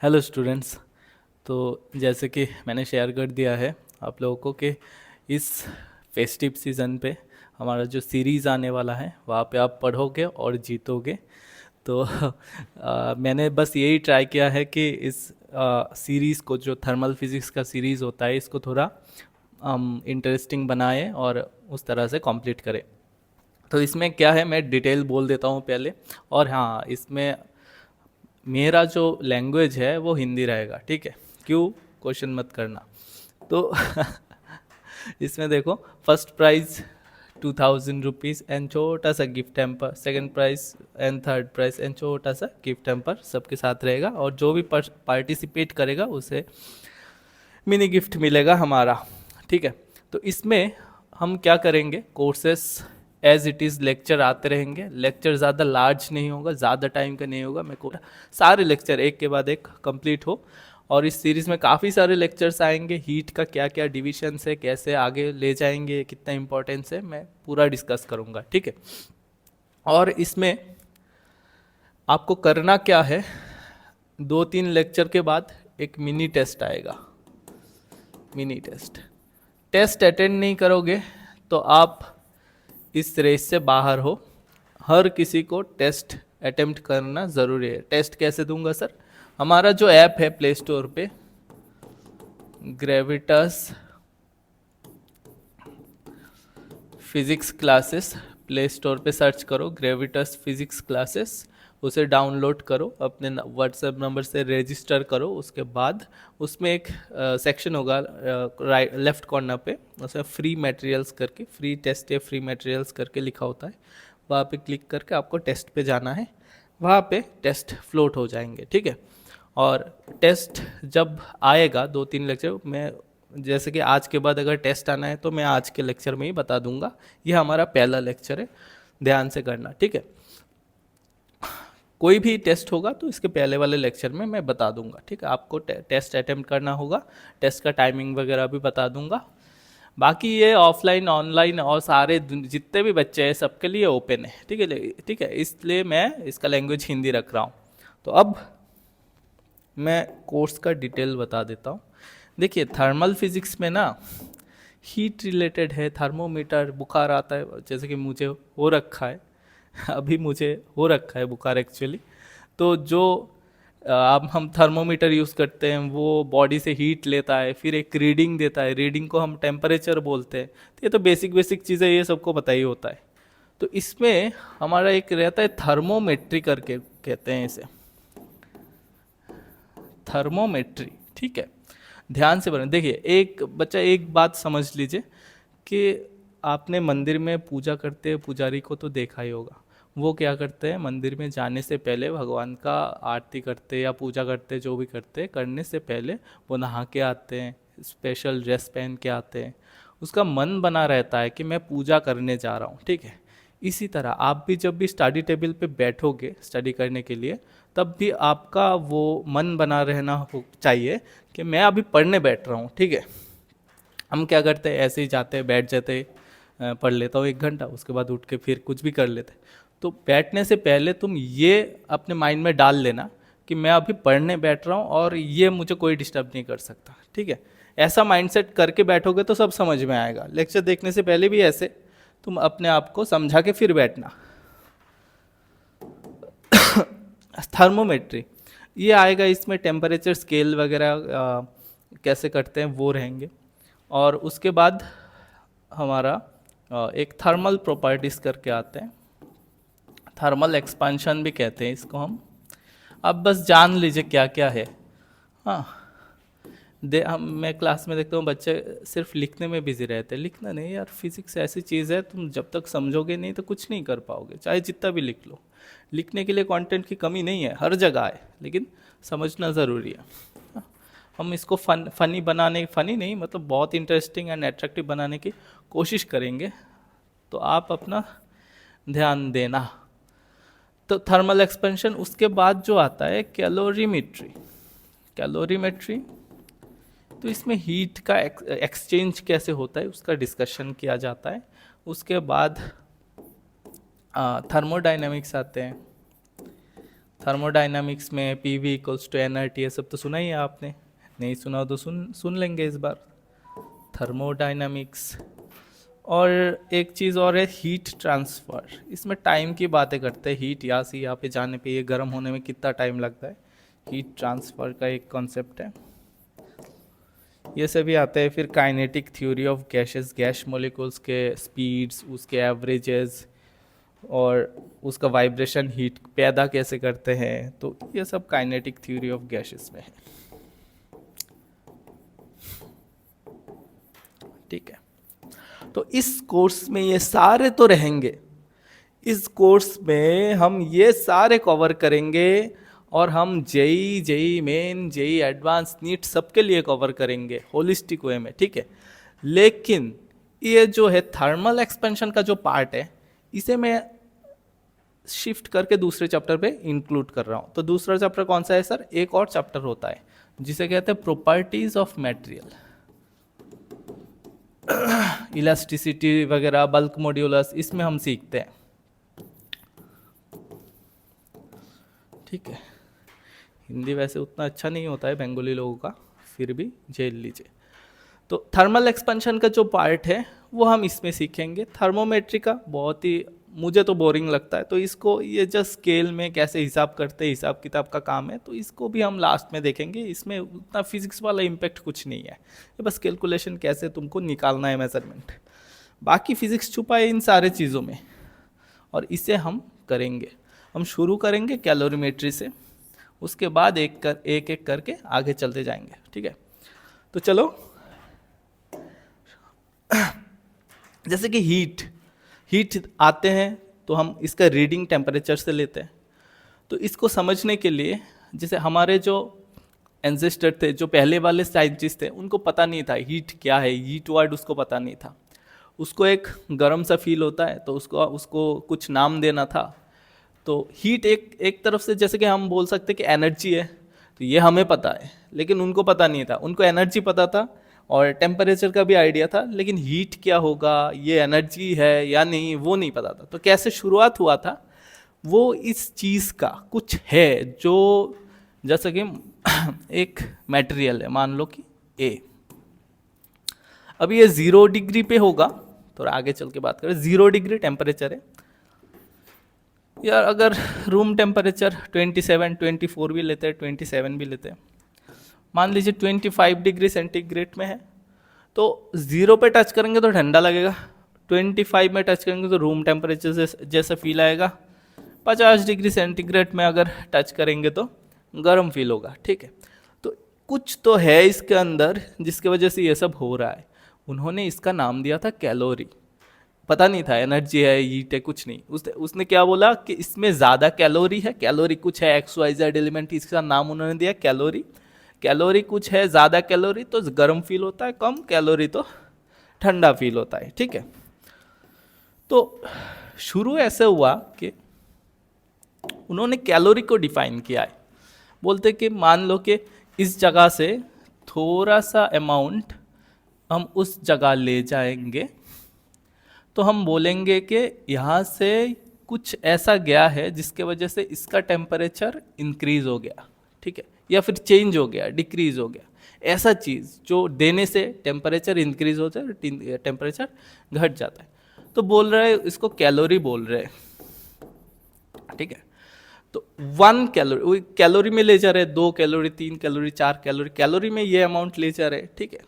Hello students. तो जैसे कि मैंने शेयर कर दिया है आप लोगों को कि इस फेस्टिव सीज़न पे हमारा जो सीरीज़ आने वाला है वहाँ पे आप पढ़ोगे और जीतोगे। तो मैंने बस यही ट्राई किया है कि इस सीरीज़ को, जो थर्मल फिज़िक्स का सीरीज़ होता है, इसको थोड़ा हम इंटरेस्टिंग बनाएं और उस तरह से कंप्लीट करें। तो इसमें क्या है, मैं डिटेल बोल देता हूँ पहले। और हाँ, इसमें मेरा जो लैंग्वेज है वो हिंदी रहेगा, ठीक है? क्यों, क्वेश्चन मत करना। तो इसमें देखो, फर्स्ट प्राइज 2000 रुपीज़ एंड छोटा सा gift hamper, second prize and third prize and छोटा सा गिफ्ट हैम्पर सबके साथ रहेगा। और जो भी पार्टिसिपेट करेगा उसे मिनी गिफ्ट मिलेगा हमारा, ठीक है? तो इसमें हम क्या करेंगे, courses as it is lecture आते रहेंगे। लेक्चर ज़्यादा लार्ज नहीं होगा, ज़्यादा टाइम का नहीं होगा। मैं को सारे लेक्चर एक के बाद एक कंप्लीट हो। और इस सीरीज़ में काफ़ी सारे लेक्चर्स आएंगे। हीट का क्या क्या डिविजन्स है, कैसे आगे ले जाएंगे, कितना इंपॉर्टेंस है, मैं पूरा डिस्कस करूँगा, ठीक है? और इसमें आपको करना क्या है, 2-3 लेक्चर के बाद एक मिनी टेस्ट आएगा। मिनी टेस्ट, टेस्ट अटेंड नहीं करोगे तो आप इस रेस से बाहर हो। हर किसी को टेस्ट अटेम्प्ट करना ज़रूरी है। टेस्ट कैसे दूंगा सर? हमारा जो ऐप है प्ले स्टोर पे, ग्रेविटस फिजिक्स क्लासेस, प्ले स्टोर पे सर्च करो ग्रेविटस फिजिक्स क्लासेस, उसे डाउनलोड करो, अपने व्हाट्सएप नंबर से रजिस्टर करो। उसके बाद उसमें एक सेक्शन होगा राइट लेफ्ट कॉर्नर पे, उसमें फ्री मटेरियल्स करके, फ्री टेस्ट या फ्री मटेरियल्स करके लिखा होता है। वहाँ पे क्लिक करके आपको टेस्ट पे जाना है। वहाँ पे टेस्ट फ्लोट हो जाएंगे, ठीक है? और टेस्ट जब आएगा 2-3 लेक्चर में, जैसे कि आज के बाद अगर टेस्ट आना है तो मैं आज के लेक्चर में ही बता दूंगा। ये हमारा पहला लेक्चर है, ध्यान से करना, ठीक है? कोई भी टेस्ट होगा तो इसके पहले वाले लेक्चर में मैं बता दूंगा, ठीक है? आपको टेस्ट अटेम्प्ट करना होगा, टेस्ट का टाइमिंग वगैरह भी बता दूंगा। बाकी ये ऑफलाइन ऑनलाइन और सारे जितने भी बच्चे हैं सबके लिए ओपन है, ठीक है? ठीक है, इसलिए मैं इसका लैंग्वेज हिंदी रख रहा हूँ। तो अब मैं कोर्स का डिटेल बता देता हूँ। देखिए, थर्मल फिजिक्स में ना हीट रिलेटेड है। थर्मोमीटर, बुखार आता है जैसे कि मुझे हो रखा है अभी मुझे हो रखा है बुखार एक्चुअली। तो जो अब हम थर्मोमीटर यूज़ करते हैं वो बॉडी से हीट लेता है, फिर एक रीडिंग देता है, रीडिंग को हम टेम्परेचर बोलते हैं। तो ये तो बेसिक बेसिक चीज़ें, ये सबको पता ही होता है। तो इसमें हमारा एक रहता है थर्मोमेट्री करके, कहते हैं इसे थर्मोमेट्री, ठीक है? ध्यान से बने। देखिए, एक बच्चा एक बात समझ लीजिए कि आपने मंदिर में पूजा करते पुजारी को तो देखा ही होगा। वो क्या करते हैं, मंदिर में जाने से पहले भगवान का आरती करते या पूजा करते, जो भी करते, करने से पहले वो नहा के आते हैं, स्पेशल ड्रेस पहन के आते हैं। उसका मन बना रहता है कि मैं पूजा करने जा रहा हूँ, ठीक है? इसी तरह आप भी जब भी स्टडी टेबल पे बैठोगे स्टडी करने के लिए, तब भी आपका वो मन बना रहना हो चाहिए कि मैं अभी पढ़ने बैठ रहा हूँ, ठीक है? हम क्या करते हैं, ऐसे ही जाते बैठ जाते, पढ़ लेता हूँ 1 घंटा, उसके बाद उठ के फिर कुछ भी कर लेते। तो बैठने से पहले तुम ये अपने माइंड में डाल लेना कि मैं अभी पढ़ने बैठ रहा हूँ और ये मुझे कोई डिस्टर्ब नहीं कर सकता, ठीक है? ऐसा माइंडसेट करके बैठोगे तो सब समझ में आएगा। लेक्चर देखने से पहले भी ऐसे तुम अपने आप को समझा के फिर बैठना। थर्मोमेट्री ये आएगा, इसमें टेम्परेचर स्केल वगैरह कैसे करते हैं वो रहेंगे। और उसके बाद हमारा एक थर्मल प्रॉपर्टीज करके आते हैं, थर्मल एक्सपांशन भी कहते हैं इसको हम। अब बस जान लीजिए क्या क्या है। हाँ, मैं क्लास में देखता हूँ बच्चे सिर्फ लिखने में बिजी रहते हैं। लिखना नहीं यार, फिजिक्स ऐसी चीज़ है, तुम जब तक समझोगे नहीं तो कुछ नहीं कर पाओगे, चाहे जितना भी लिख लो। लिखने के लिए कंटेंट की कमी नहीं है, हर जगह है, लेकिन समझना ज़रूरी है। हाँ, हम इसको फनी बनाने, फनी नहीं मतलब बहुत इंटरेस्टिंग एंड अट्रैक्टिव बनाने की कोशिश करेंगे। तो आप अपना ध्यान देना। तो थर्मल एक्सपेंशन, उसके बाद जो आता है कैलोरीमेट्री। कैलोरीमेट्री तो इसमें हीट का एक्सचेंज कैसे होता है उसका डिस्कशन किया जाता है। उसके बाद थर्मोडाइनमिक्स आते हैं। थर्मोडाइनामिक्स में पीवी इक्वल्स टू एनआरटी, ये सब तो सुना ही है आपने, नहीं सुना हो तो सुन सुन लेंगे इस बार। थर्मोडाइनामिक्स। और एक चीज़ और है हीट ट्रांसफ़र, इसमें टाइम की बातें करते हैं, हीट यहाँ से यहाँ पे जाने पे ये गर्म होने में कितना टाइम लगता है, हीट ट्रांसफ़र का एक कॉन्सेप्ट है, ये सभी आते हैं। फिर kinetic theory of gases, gas molecules के स्पीड्स, उसके एवरेजेस, और उसका वाइब्रेशन हीट पैदा कैसे करते हैं, तो ये सब काइनेटिक थ्योरी ऑफ गैसेस में है। ठीक है, तो इस कोर्स में ये सारे तो रहेंगे, इस कोर्स में हम ये सारे कवर करेंगे, और हम JEE, JEE main, JEE advance, NEET सबके लिए कवर करेंगे होलिस्टिक वे में। ठीक है, लेकिन ये जो है थर्मल एक्सपेंशन का जो पार्ट है, इसे मैं शिफ्ट करके दूसरे चैप्टर पे इंक्लूड कर रहा हूँ। तो दूसरा चैप्टर कौन सा है सर? एक और चैप्टर होता है जिसे कहते हैं प्रॉपर्टीज ऑफ मटेरियल, इलास्टिसिटी वगैरह, बल्क मॉड्यूलस, इसमें हम सीखते हैं। ठीक है, हिंदी वैसे उतना अच्छा नहीं होता है बंगाली लोगों का, फिर भी झेल लीजिए। तो थर्मल एक्सपेंशन का जो पार्ट है वो हम इसमें सीखेंगे। थर्मोमेट्री का बहुत ही मुझे तो बोरिंग लगता है, तो इसको ये जस्ट स्केल में कैसे हिसाब करते हैं, हिसाब किताब का काम है, तो इसको भी हम लास्ट में देखेंगे। इसमें उतना फिजिक्स वाला इम्पैक्ट कुछ नहीं है, ये बस कैलकुलेशन कैसे तुमको निकालना है मेजरमेंट, बाकी फिजिक्स छुपा है इन सारे चीज़ों में, और इसे हम करेंगे। हम शुरू करेंगे कैलोरीमेट्री से, उसके बाद एक एक करके आगे चलते जाएंगे। ठीक है, तो चलो, जैसे कि हीट आते हैं तो हम इसका रीडिंग टेम्परेचर से लेते हैं। तो इसको समझने के लिए, जैसे हमारे जो एंसेस्टर थे, जो पहले वाले साइंटिस्ट थे, उनको पता नहीं था हीट क्या है, हीट वर्ड उसको पता नहीं था। उसको एक गर्म सा फील होता है, तो उसको उसको कुछ नाम देना था। तो हीट एक एक तरफ से, जैसे कि हम बोल सकते कि एनर्जी है, तो ये हमें पता है, लेकिन उनको पता नहीं था। उनको एनर्जी पता था और टेम्परेचर का भी आइडिया था, लेकिन हीट क्या होगा, ये एनर्जी है या नहीं, वो नहीं पता था। तो कैसे शुरुआत हुआ था, वो इस चीज़ का कुछ है जो, जैसे कि एक मटेरियल है, मान लो कि ए, अभी ये 0 डिग्री पे होगा, थोड़ा आगे चल के बात करें, 0 डिग्री टेम्परेचर है यार। अगर रूम टेम्परेचर 27, 24 भी लेते हैं, 27 भी लेते हैं, मान लीजिए 25 डिग्री सेंटीग्रेड में है, तो 0 पे टच करेंगे तो ठंडा लगेगा, 25 में टच करेंगे तो रूम टेम्परेचर जैसा फील आएगा, 50 डिग्री सेंटीग्रेड में अगर टच करेंगे तो गर्म फील होगा। ठीक है, तो कुछ तो है इसके अंदर जिसकी वजह से ये सब हो रहा है। उन्होंने इसका नाम दिया था कैलोरी, पता नहीं था एनर्जी है, हीट है, कुछ नहीं। उसने क्या बोला कि इसमें ज़्यादा कैलोरी है, कैलोरी कुछ है, एक्स वाई जेड एलिमेंट, इसका नाम उन्होंने दिया कैलोरी। कैलोरी कुछ है, ज़्यादा कैलोरी तो गर्म फील होता है, कम कैलोरी तो ठंडा फील होता है। ठीक है, तो शुरू ऐसे हुआ कि उन्होंने कैलोरी को डिफाइन किया है। बोलते कि मान लो कि इस जगह से थोड़ा सा अमाउंट हम उस जगह ले जाएंगे, तो हम बोलेंगे कि यहाँ से कुछ ऐसा गया है जिसके वजह से इसका टेम्परेचर इंक्रीज हो गया। ठीक है, या फिर चेंज हो गया, डिक्रीज हो गया, ऐसा चीज़ जो देने से टेम्परेचर इंक्रीज होता है, टेम्परेचर घट जाता है, तो बोल रहे हैं, इसको कैलोरी बोल रहे हैं। ठीक है, तो 1 कैलोरी, कैलोरी में ले जा रहे हैं, 2 कैलोरी, 3 कैलोरी, 4 कैलोरी, कैलोरी में ये अमाउंट ले जा रहे हैं। ठीक है,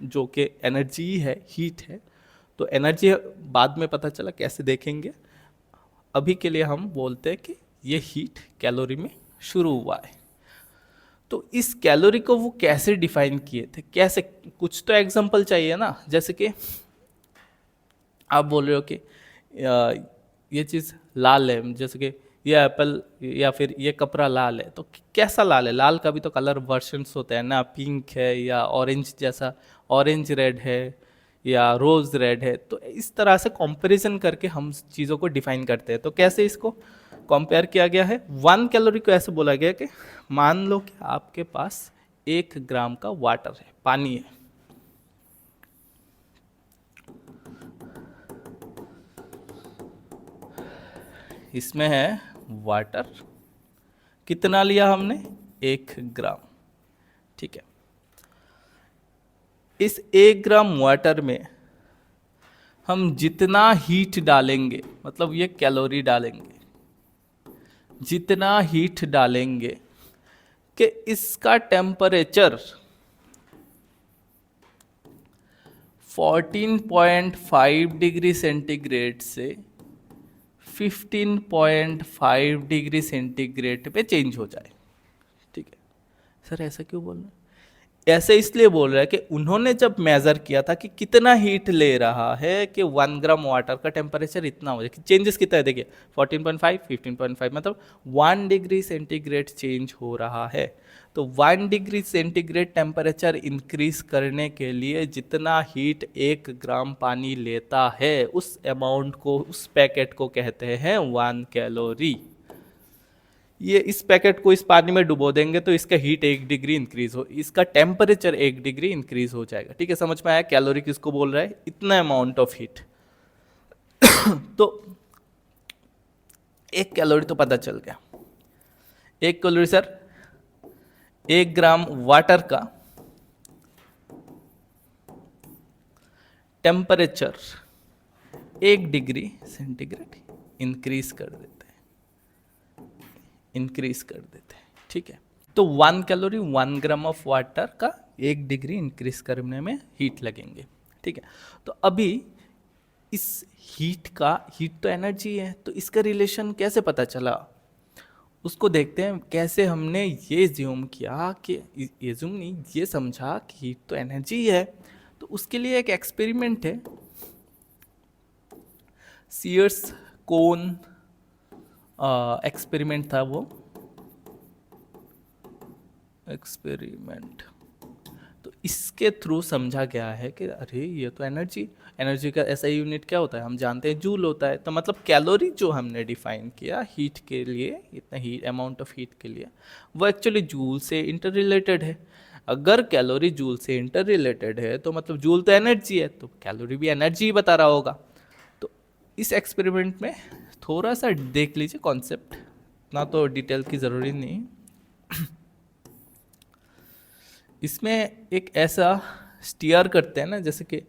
जो कि एनर्जी है, हीट है। तो एनर्जी बाद में पता चला, कैसे देखेंगे, अभी के लिए हम बोलते हैं कि ये हीट कैलोरी में शुरू हुआ है। तो इस कैलोरी को वो कैसे डिफाइन किए थे, कैसे, कुछ तो एग्जांपल चाहिए ना। जैसे कि आप बोल रहे हो कि ये चीज़ लाल है, जैसे कि ये एप्पल या फिर ये कपड़ा लाल है, तो कैसा लाल है? लाल का भी तो कलर वर्जन्स होते हैं ना, पिंक है या ऑरेंज जैसा, ऑरेंज रेड है या रोज़ रेड है। तो इस तरह से कंपैरिजन करके हम चीज़ों को डिफाइन करते हैं। तो कैसे इसको कंपेयर किया गया है? 1 कैलोरी को ऐसे बोला गया कि मान लो कि आपके पास 1 ग्राम का वाटर है, पानी है, इसमें है वाटर, कितना लिया हमने? 1 ग्राम। ठीक है, इस 1 ग्राम वाटर में हम जितना हीट डालेंगे, मतलब ये कैलोरी डालेंगे, जितना हीट डालेंगे कि इसका टेम्परेचर 14.5 डिग्री सेंटीग्रेड से 15.5 डिग्री सेंटीग्रेड पे चेंज हो जाए। ठीक है सर, ऐसा क्यों बोल रहे हैं? ऐसे इसलिए बोल रहा है कि उन्होंने जब मेजर किया था कि कितना हीट ले रहा है, कि 1 ग्राम वाटर का टेम्परेचर इतना हो जाए, चेंजेस कितना है देखिए, 14.5 15.5, मतलब 1 डिग्री सेंटीग्रेड चेंज हो रहा है। तो 1 डिग्री सेंटीग्रेड टेम्परेचर इंक्रीज करने के लिए जितना हीट 1 ग्राम पानी लेता है, उस अमाउंट को, उस पैकेट को कहते हैं 1 कैलोरी। ये इस पैकेट को इस पानी में डुबो देंगे तो इसका हीट 1 डिग्री इंक्रीज हो, इसका टेम्परेचर 1 डिग्री इंक्रीज हो जाएगा। ठीक है, समझ में आया कैलोरी किसको बोल रहा है? इतना अमाउंट ऑफ हीट। तो 1 कैलोरी तो पता चल गया। 1 कैलोरी सर 1 ग्राम वाटर का टेम्परेचर 1 डिग्री सेंटीग्रेड इंक्रीज कर देते हैं, इंक्रीज कर देते हैं। ठीक है, तो 1 कैलोरी 1 ग्राम ऑफ वाटर का 1 डिग्री इंक्रीज करने में हीट लगेंगे। ठीक है, तो अभी इस हीट का, हीट तो एनर्जी है, तो इसका रिलेशन कैसे पता चला उसको देखते हैं। कैसे हमने ये ज्यूम किया कि, ये ज्यूम नहीं, ये समझा कि हीट तो एनर्जी है। तो उसके लिए एक एक्सपेरिमेंट है, सीयर्स कोन एक्सपेरिमेंट था वो एक्सपेरिमेंट। तो इसके थ्रू समझा गया है कि अरे ये तो एनर्जी, एनर्जी का ऐसा यूनिट क्या होता है हम जानते हैं, जूल होता है। तो मतलब कैलोरी जो हमने डिफाइन किया हीट के लिए, इतना हीट अमाउंट ऑफ हीट के लिए, वो एक्चुअली जूल से इंटर रिलेटेड है। अगर कैलोरी जूल से इंटर रिलेटेड है तो मतलब जूल तो एनर्जी है, तो कैलोरी भी एनर्जी ही बता रहा होगा। तो इस एक्सपेरिमेंट में थोड़ा सा देख लीजिए कॉन्सेप्ट, ना तो डिटेल की ज़रूरी नहीं। इसमें एक ऐसा स्टीयर करते हैं ना, जैसे कि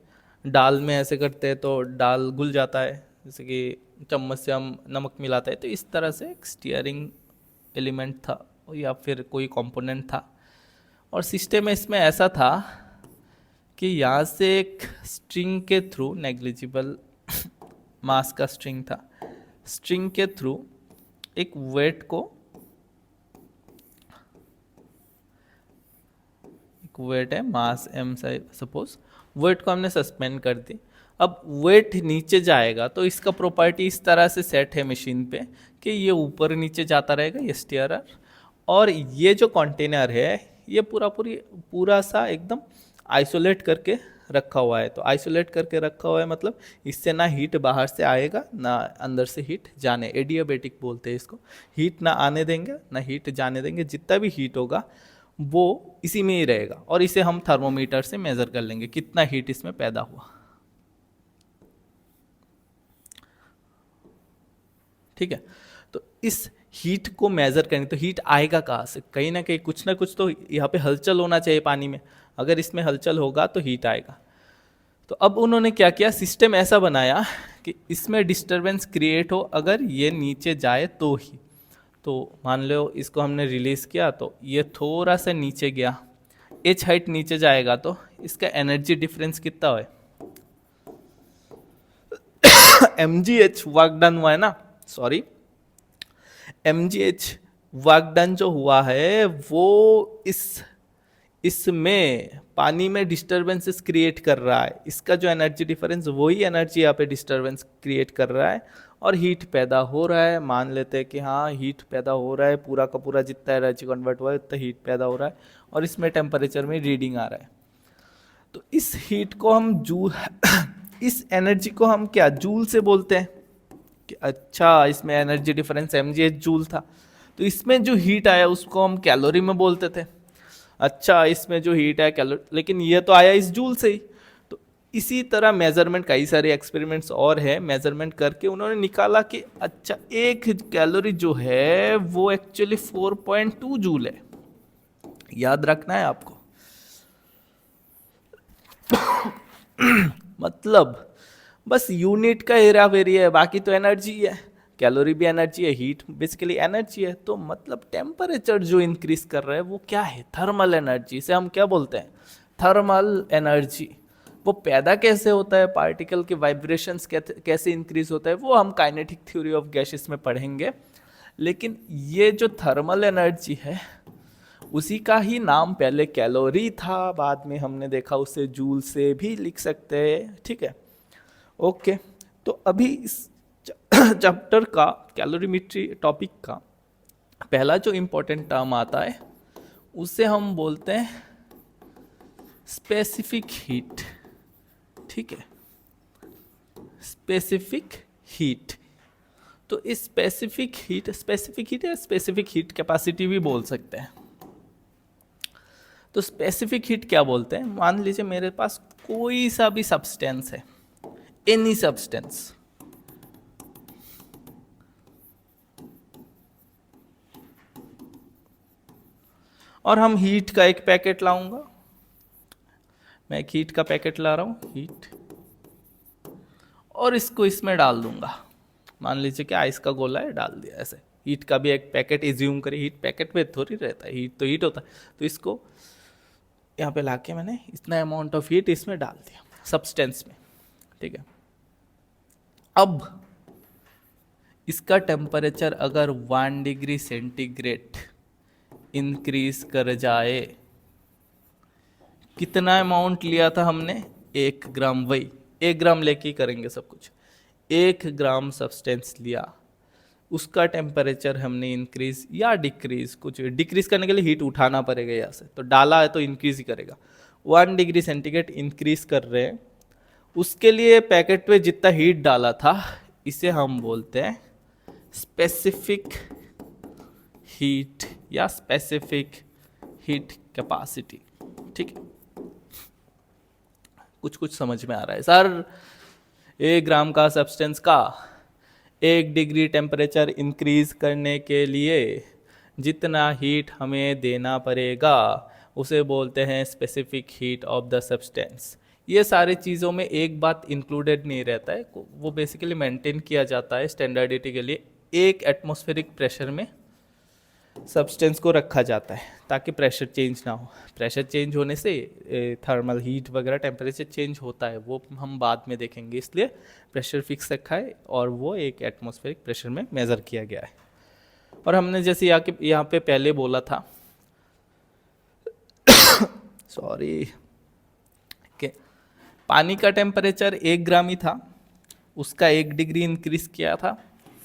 दाल में ऐसे करते हैं तो दाल घुल जाता है, जैसे कि चम्मच से हम नमक मिलाते हैं, तो इस तरह से एक स्टीयरिंग एलिमेंट था या फिर कोई कंपोनेंट था। और सिस्टम इसमें ऐसा था कि यहाँ से एक स्ट्रिंग के थ्रू, नेग्लिजिबल मास का स्ट्रिंग था, स्ट्रिंग के थ्रू एक वेट को, वेट है मास m सपोज, वेट को हमने सस्पेंड कर दी। अब वेट नीचे जाएगा तो इसका प्रॉपर्टी इस तरह से सेट है मशीन पे कि ये ऊपर नीचे जाता रहेगा, ये स्टीयरर, और ये जो कंटेनर है ये पूरा सा एकदम आइसोलेट करके रखा हुआ है। तो आइसोलेट करके रखा हुआ है मतलब इससे ना हीट बाहर से आएगा ना अंदर से हीट जाने, एडियाबेटिक बोलते हैं इसको। हीट ना आने देंगे ना हीट जाने देंगे, जितना भी हीट होगा वो इसी में ही रहेगा, और इसे हम थर्मोमीटर से मेजर कर लेंगे कितना हीट इसमें पैदा हुआ। ठीक है, तो इस हीट को मेजर करेंगे तो हीट आएगा कहाँ से? कहीं ना कहीं कुछ ना कुछ तो यहाँ पे हलचल होना चाहिए पानी में, अगर इसमें हलचल होगा तो हीट आएगा। तो अब उन्होंने क्या किया, सिस्टम ऐसा बनाया कि इसमें डिस्टरबेंस क्रिएट हो अगर ये नीचे जाए तो ही। तो मान लो इसको हमने रिलीज किया तो ये थोड़ा सा नीचे गया, एच हाइट नीचे जाएगा तो इसका एनर्जी डिफरेंस कितना है? mgh वर्क डन हुआ है ना, सॉरी mgh वर्क डन जो हुआ है वो इसमें पानी में डिस्टरबेंसेस क्रिएट कर रहा है। इसका जो एनर्जी डिफरेंस, वही एनर्जी यहाँ पे डिस्टरबेंस क्रिएट कर रहा है और हीट पैदा हो रहा है। मान लेते हैं कि हाँ हीट पैदा हो रहा है, पूरा का पूरा जितना एनर्जी कन्वर्ट हुआ है उतना हीट पैदा हो रहा है, और इसमें टेम्परेचर में रीडिंग आ रहा है। तो इस हीट को हम जूल इस एनर्जी को हम क्या जूल से बोलते हैं कि अच्छा इसमें एनर्जी डिफरेंस mgh जूल था, तो इसमें जो हीट आया उसको हम कैलोरी में बोलते थे। अच्छा इसमें जो हीट है कैलोरी, लेकिन ये तो आया इस जूल से ही, तो इसी तरह मेजरमेंट, कई सारे एक्सपेरिमेंट्स और है, मेजरमेंट करके उन्होंने निकाला कि अच्छा 1 कैलोरी जो है वो एक्चुअली 4.2 जूल है। याद रखना है आपको। मतलब बस यूनिट का हेरा फेरी है, बाकी तो एनर्जी है। कैलोरी भी एनर्जी है, हीट बेसिकली एनर्जी है। तो मतलब टेम्परेचर जो इंक्रीज कर रहा है वो क्या है? Thermal energy. इसे हम क्या बोलते हैं? Thermal energy. वो पैदा कैसे होता है, पार्टिकल के वाइब्रेशंस कैसे इंक्रीज होता है, वो हम काइनेटिक थ्योरी ऑफ गैसेस में पढ़ेंगे। लेकिन ये जो थर्मल एनर्जी है उसी का ही नाम पहले कैलोरी था, बाद में हमने देखा उसे जूल से भी लिख सकते हैं। ठीक है, ओके। तो अभी इस चैप्टर का कैलोरीमेट्री टॉपिक का पहला जो इंपॉर्टेंट टर्म आता है उसे हम बोलते हैं स्पेसिफिक हीट। ठीक है, स्पेसिफिक हीट। तो इस स्पेसिफिक हीट या स्पेसिफिक हीट कैपेसिटी भी बोल सकते हैं। तो स्पेसिफिक हीट क्या बोलते हैं? मान लीजिए मेरे पास कोई सा भी सब्सटेंस है, एनी सब्सटेंस, और हम हीट का एक पैकेट लाऊंगा। मैं एक हीट का पैकेट ला रहा हूं, हीट, और इसको इसमें डाल दूंगा। मान लीजिए कि आइस का गोला है, डाल दिया। ऐसे हीट का भी एक पैकेट एज्यूम करें, हीट पैकेट में थोड़ी रहता है, हीट तो हीट होता है। तो इसको यहाँ पे लाके मैंने इतना अमाउंट ऑफ हीट इसमें डाल दिया सब्सटेंस में। ठीक है, अब इसका टेम्परेचर अगर 1 डिग्री सेंटीग्रेड इंक्रीज कर जाए, कितना अमाउंट लिया था हमने? 1 ग्राम। वही 1 ग्राम लेके ही करेंगे सब कुछ। 1 ग्राम सब्सटेंस लिया, उसका टेम्परेचर हमने इंक्रीज या डिक्रीज, कुछ डिक्रीज करने के लिए हीट उठाना पड़ेगा यहाँ से, तो डाला है तो इंक्रीज ही करेगा। 1 डिग्री सेंटीग्रेड इंक्रीज कर रहे हैं, उसके लिए पैकेट पे जितना हीट डाला था इसे हम बोलते हैं स्पेसिफिक हीट या स्पेसिफिक हीट कैपेसिटी। ठीक है, कुछ कुछ समझ में आ रहा है सर? 1 ग्राम का सब्सटेंस का 1 डिग्री टेम्परेचर इंक्रीज करने के लिए जितना हीट हमें देना पड़ेगा उसे बोलते हैं specific heat of the substance. ये सारी चीज़ों में एक बात इंक्लूडेड नहीं रहता है, वो बेसिकली मेंटेन किया जाता है स्टैंडर्डिटी के लिए। एक एटमॉस्फेरिक प्रेशर में सब्सटेंस को रखा जाता है ताकि प्रेशर चेंज ना हो। प्रेशर चेंज होने से थर्मल हीट वगैरह टेम्परेचर चेंज होता है, वो हम बाद में देखेंगे। इसलिए प्रेशर फिक्स रखा है और वो एक एटमॉस्फेरिक प्रेशर में मेज़र किया गया है। और हमने जैसे यहाँ पे पहले बोला था सॉरी, कि पानी का टेम्परेचर 1 ग्राम ही था, उसका 1 डिग्री इंक्रीज किया था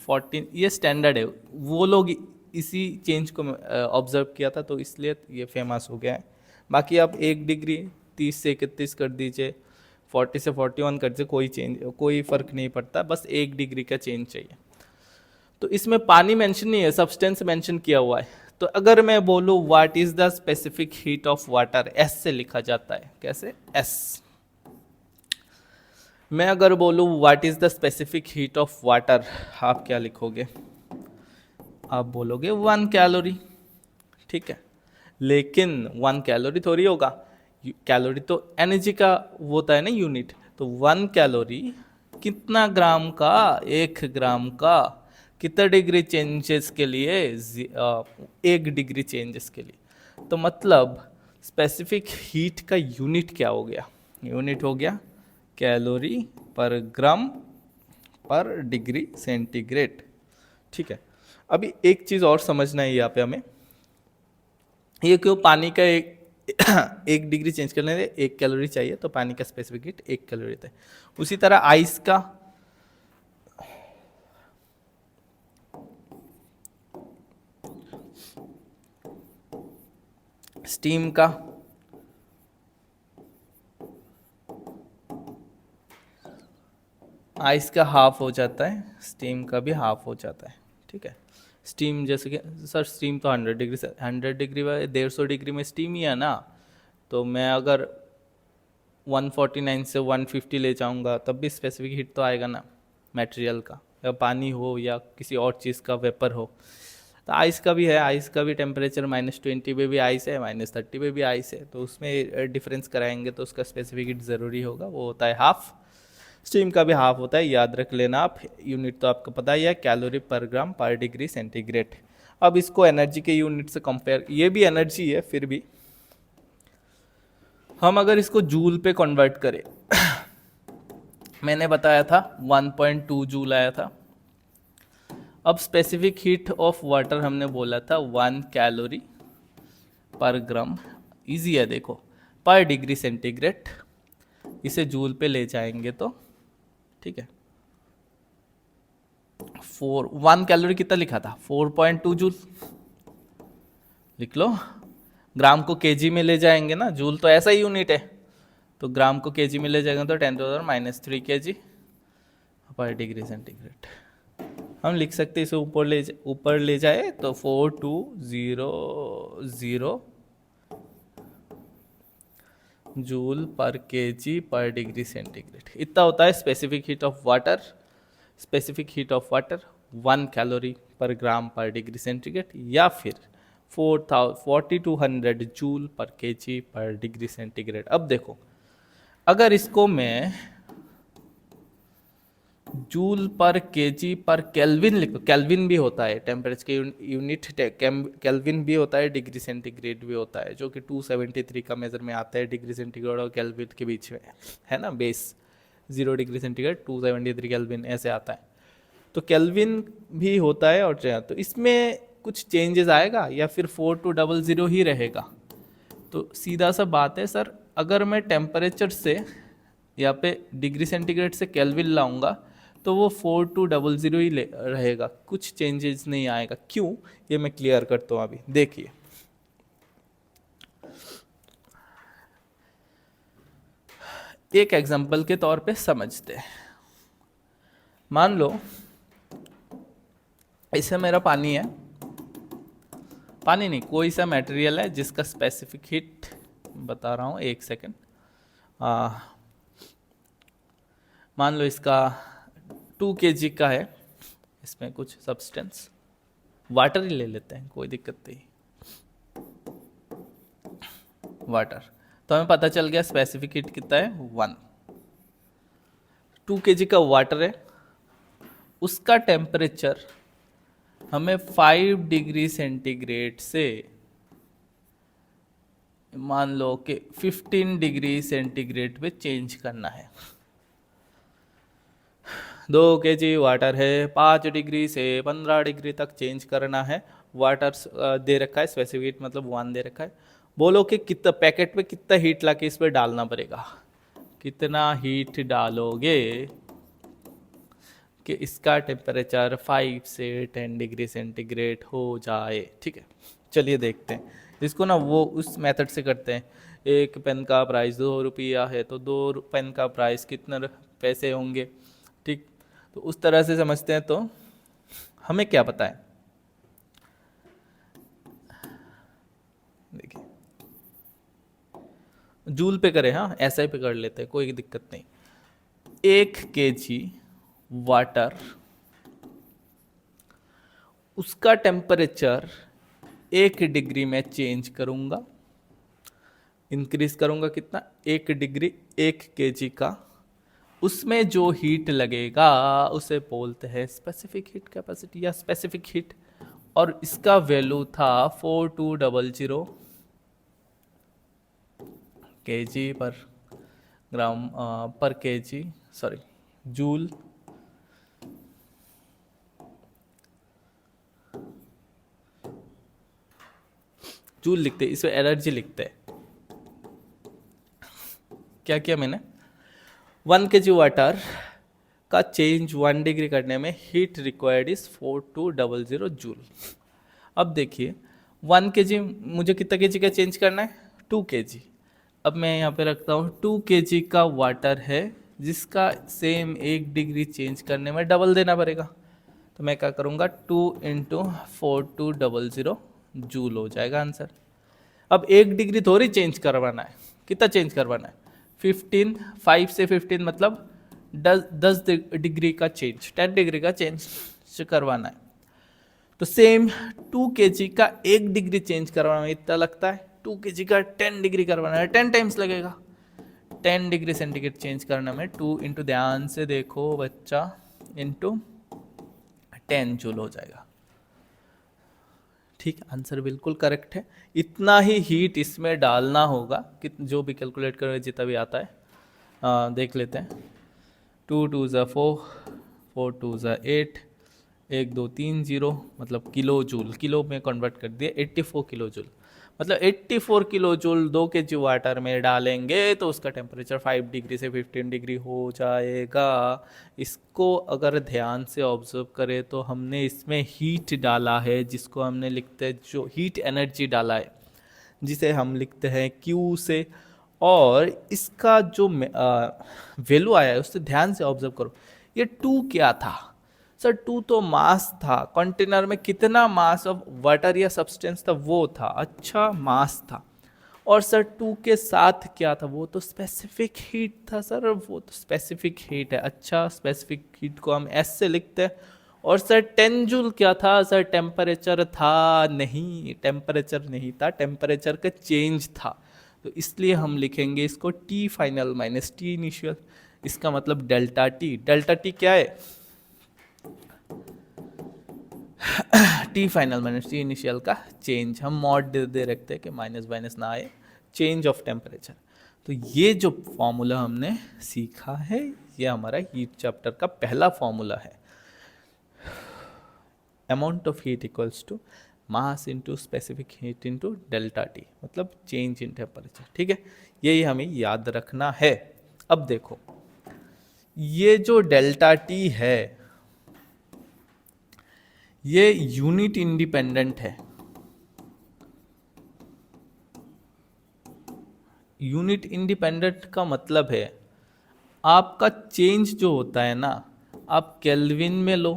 14। ये स्टैंडर्ड है, वो लोग इसी चेंज को ऑब्जर्व किया था, तो इसलिए ये फेमस हो गया है। बाकी आप 1 डिग्री 30 से 31 कर दीजिए, 40 से 41 कर दीजिए, कोई फ़र्क नहीं पड़ता, बस 1 डिग्री का चेंज चाहिए। तो इसमें पानी मेंशन नहीं है, सब्सटेंस मेंशन किया हुआ है। तो अगर मैं बोलूँ what is the specific heat of water, S से लिखा जाता है। कैसे? एस। मैं अगर बोलूँ what is the specific heat of water, आप क्या लिखोगे? आप बोलोगे 1 कैलोरी। ठीक है, लेकिन 1 कैलोरी थोड़ी होगा, कैलोरी तो एनर्जी का होता है ना यूनिट। तो 1 कैलोरी कितना ग्राम का? 1 ग्राम का। कितना डिग्री चेंजेस के लिए? 1 डिग्री चेंजेस के लिए। तो मतलब स्पेसिफिक हीट का यूनिट क्या हो गया? यूनिट हो गया calorie per gram per degree centigrade. ठीक है, अभी एक चीज़ और समझना है यहाँ पे हमें, ये क्यों पानी का 1 डिग्री चेंज करने में 1 कैलोरी चाहिए, तो पानी का स्पेसिफिक हीट 1 कैलोरी था। उसी तरह आइस का, स्टीम का, आइस का हाफ हो जाता है, स्टीम का भी हाफ हो जाता है। ठीक है, स्टीम जैसे कि सर स्टीम तो 100 डिग्री से 100 डिग्री 150 डिग्री में स्टीम ही है ना। तो मैं अगर 149 से 150 ले जाऊंगा तब भी स्पेसिफिक हीट तो आएगा ना मटेरियल का, या पानी हो या किसी और चीज़ का वेपर हो। तो आइस का भी है, आइस का भी टेम्परेचर -20 पे भी आइस है, -30 पे भी आइस है, तो उसमें डिफरेंस कराएंगे तो उसका स्पेसिफिक हीट ज़रूरी होगा, वो होता है हाफ। स्टीम का भी हाफ होता है, याद रख लेना आप। यूनिट तो आपको पता ही है, calorie per gram per degree centigrade. अब इसको एनर्जी के यूनिट से कंपेयर, ये भी एनर्जी है, फिर भी हम अगर इसको जूल पे कन्वर्ट करें मैंने बताया था 1.2 जूल आया था। अब स्पेसिफिक हीट ऑफ वाटर हमने बोला था 1 कैलोरी पर ग्राम, इजी है देखो, पर डिग्री सेंटीग्रेड, इसे जूल पे ले जाएंगे तो ठीक है। 1 कैलोरी कितना लिखा था, 4.2 जूल लिख लो। ग्राम को केजी में ले जाएंगे ना, जूल तो ऐसा ही यूनिट है, तो ग्राम को केजी में ले जाएंगे तो 10⁻³ kg पर डिग्री सेंटीग्रेड। हम लिख सकते हैं इसे ऊपर ले जाए तो 4200 joule per KG per degree centigrade, इतना होता है specific heat of water. Specific heat of water 1 calorie per gram per degree centigrade, या फिर 4200 joule per KG per degree centigrade. अब देखो, अगर इसको मैं जूल पर केजी पर केल्विन लिखो, केल्विन भी होता है टेम्परेचर के यूनिट, केल्विन भी होता है, डिग्री सेंटीग्रेड भी होता है, जो कि 273 का मेजर में आता है डिग्री सेंटीग्रेड और केल्विन के बीच में, है ना, बेस 0 डिग्री सेंटीग्रेड 273 केल्विन ऐसे आता है। तो केल्विन भी होता है, और तो इसमें कुछ चेंजेस आएगा या फिर 4200 ही रहेगा। तो सीधा सा बात है सर, अगर मैं टेम्परेचर से यहाँ पे डिग्री सेंटीग्रेड से केल्विन लाऊंगा तो वो 4200 ही रहेगा, कुछ चेंजेस नहीं आएगा। क्यों, ये मैं क्लियर करता हूँ अभी, देखिए। एक एग्जांपल के तौर पे समझते हैं। मान लो इसे मेरा पानी है, पानी नहीं, कोई सा मटेरियल है जिसका स्पेसिफिक हीट बता रहा हूँ, एक सेकेंड। मान लो इसका 2 kg का है, इसमें कुछ सब्सटेंस, वाटर ही ले लेते हैं, कोई दिक्कत नहीं, वाटर। तो हमें पता चल गया स्पेसिफिक हीट कितना है, 1। 2 kg का वाटर है, उसका टेम्परेचर हमें 5 डिग्री सेंटीग्रेड से मान लो कि 15 डिग्री सेंटीग्रेड पे चेंज करना है। 2 kg वाटर है, 5 डिग्री से 15 डिग्री तक चेंज करना है। वाटर दे रखा है, स्पेसिफिक हीट मतलब 1 दे रखा है। बोलो कि कितना पैकेट में कितना हीट ला के इस पर डालना पड़ेगा, कितना हीट डालोगे कि इसका टेम्परेचर 5 से 10 डिग्री सेंटीग्रेड हो जाए। ठीक है, चलिए देखते हैं इसको ना, वो उस मेथड से करते हैं। एक पेन का प्राइस 2 रुपया है तो 2 पेन का प्राइस कितने पैसे होंगे, ठीक, तो उस तरह से समझते हैं। तो हमें क्या पता है, देखिए जूल पे करें, हाँ ऐसा ही पे कर लेते हैं, कोई दिक्कत नहीं। 1 kg वाटर, उसका टेम्परेचर 1 डिग्री में चेंज करूंगा, इंक्रीज करूंगा कितना, 1 डिग्री 1 kg का, उसमें जो हीट लगेगा उसे बोलते हैं स्पेसिफिक हीट कैपेसिटी या स्पेसिफिक हीट, और इसका वैल्यू था 4200 kg पर ग्राम पर kg, सॉरी जूल जूल लिखते, इसमें एनर्जी लिखते हैं। क्या किया मैंने, 1 kg वाटर का चेंज 1 डिग्री करने में हीट रिक्वायर्ड इज 4200 जूल। अब देखिए 1 kg मुझे कितना kg का चेंज करना है, 2 kg। अब मैं यहाँ पे रखता हूँ 2 kg का वाटर है जिसका सेम 1 डिग्री चेंज करने में डबल देना पड़ेगा। तो मैं क्या करूँगा, 2 × 4200 जूल हो जाएगा आंसर। अब 1 डिग्री थोड़ी चेंज करवाना है, कितना चेंज करवाना है, 15, 5 से 15 मतलब 10 डिग्री का चेंज, 10 डिग्री का चेंज करवाना है। तो सेम 2 kg का 1 डिग्री चेंज करवाना में इतना लगता है, 2 kg का 10 डिग्री करवाना है 10 टाइम्स लगेगा। 10 डिग्री सेंटीग्रेड चेंज करने में 2 इंटू, ध्यान से देखो बच्चा, इंटू 10 जूल हो जाएगा। ठीक, आंसर बिल्कुल करेक्ट है। इतना ही हीट इसमें डालना होगा कि जो भी कैलकुलेट करोगे जितना भी आता है। देख लेते हैं। 2 2 ज़ा 4, 4 2 ज़ा 8, 1 2 3 0 मतलब किलो जूल, किलो में कन्वर्ट कर दिया 84 किलो जूल। मतलब 84 किलो जूल 2 kg वाटर में डालेंगे तो उसका टेम्परेचर 5 डिग्री से 15 डिग्री हो जाएगा। इसको अगर ध्यान से ऑब्जर्व करें तो हमने इसमें हीट डाला है, जिसको हमने लिखते हैं, जो हीट एनर्जी डाला है जिसे हम लिखते हैं Q से। और इसका जो वैल्यू आया है उससे ध्यान से ऑब्जर्व करो। ये 2 क्या था सर? 2 तो मास था, कंटेनर में कितना मास ऑफ वाटर या सब्सटेंस था वो था, अच्छा मास था। और सर 2 के साथ क्या था? वो तो स्पेसिफिक हीट था सर, वो तो स्पेसिफिक हीट है। अच्छा, स्पेसिफिक हीट को हम एस से लिखते हैं। और सर 10 जूल क्या था सर? टेम्परेचर था? नहीं, टेम्परेचर नहीं था, टेम्परेचर का चेंज था। तो इसलिए हम लिखेंगे इसको T final minus T initial. इसका मतलब डेल्टा टी। डेल्टा टी क्या है? T final minus T initial का चेंज। हम मॉड दे रखते हैं कि माइनस माइनस ना आए, चेंज ऑफ टेम्परेचर। तो ये जो फॉर्मूला हमने सीखा है ये हमारा हीट चैप्टर का पहला फॉर्मूला है। Amount of heat equals to mass into specific heat into delta T, मतलब चेंज इन टेम्परेचर। ठीक है, यही हमें याद रखना है। अब देखो, ये जो डेल्टा टी है ये यूनिट इंडिपेंडेंट है। यूनिट इंडिपेंडेंट का मतलब है आपका चेंज जो होता है ना, आप केल्विन में लो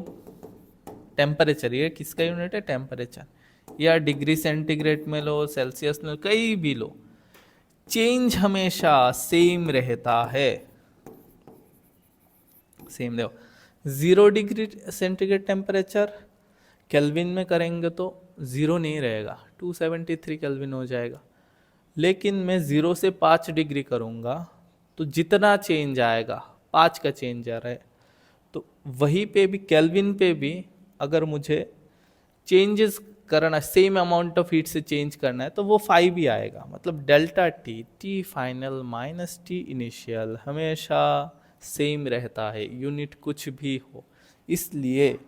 टेम्परेचर, ये किसका यूनिट है? टेम्परेचर। या डिग्री सेंटीग्रेड में लो, सेल्सियस में लो, कहीं भी लो, चेंज हमेशा सेम रहता है। सेम देखो, 0 डिग्री सेंटीग्रेड टेम्परेचर केल्विन में करेंगे तो 0 नहीं रहेगा, 273 केल्विन हो जाएगा। लेकिन मैं 0 से 5 डिग्री करूँगा तो जितना चेंज आएगा, 5 का चेंज आ रहा है, तो वहीं पे भी केल्विन पे भी अगर मुझे चेंजेस करना, सेम अमाउंट ऑफ हीट से चेंज करना है तो वो 5 ही आएगा। मतलब delta T, T final minus T initial हमेशा सेम रहता है, यूनिट कुछ भी हो। इसलिए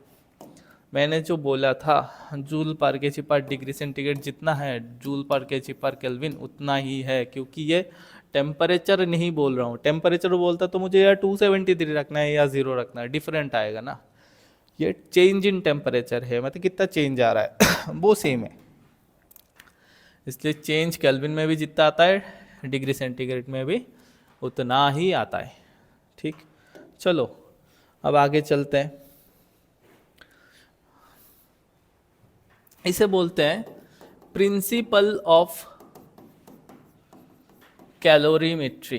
मैंने जो बोला था joule per KG per degree centigrade जितना है, जूल पर केजी पर केल्विन उतना ही है, क्योंकि ये टेम्परेचर नहीं बोल रहा हूँ। टेम्परेचर बोलता तो मुझे या 273 रखना है या 0 रखना है, डिफरेंट आएगा ना। ये चेंज इन टेम्परेचर है, मतलब कितना चेंज आ रहा है वो सेम है। इसलिए चेंज केल्विन में भी जितना आता है डिग्री सेंटीग्रेड में भी उतना ही आता है। ठीक, चलो अब आगे चलते हैं। इसे बोलते हैं प्रिंसिपल ऑफ कैलोरीमेट्री।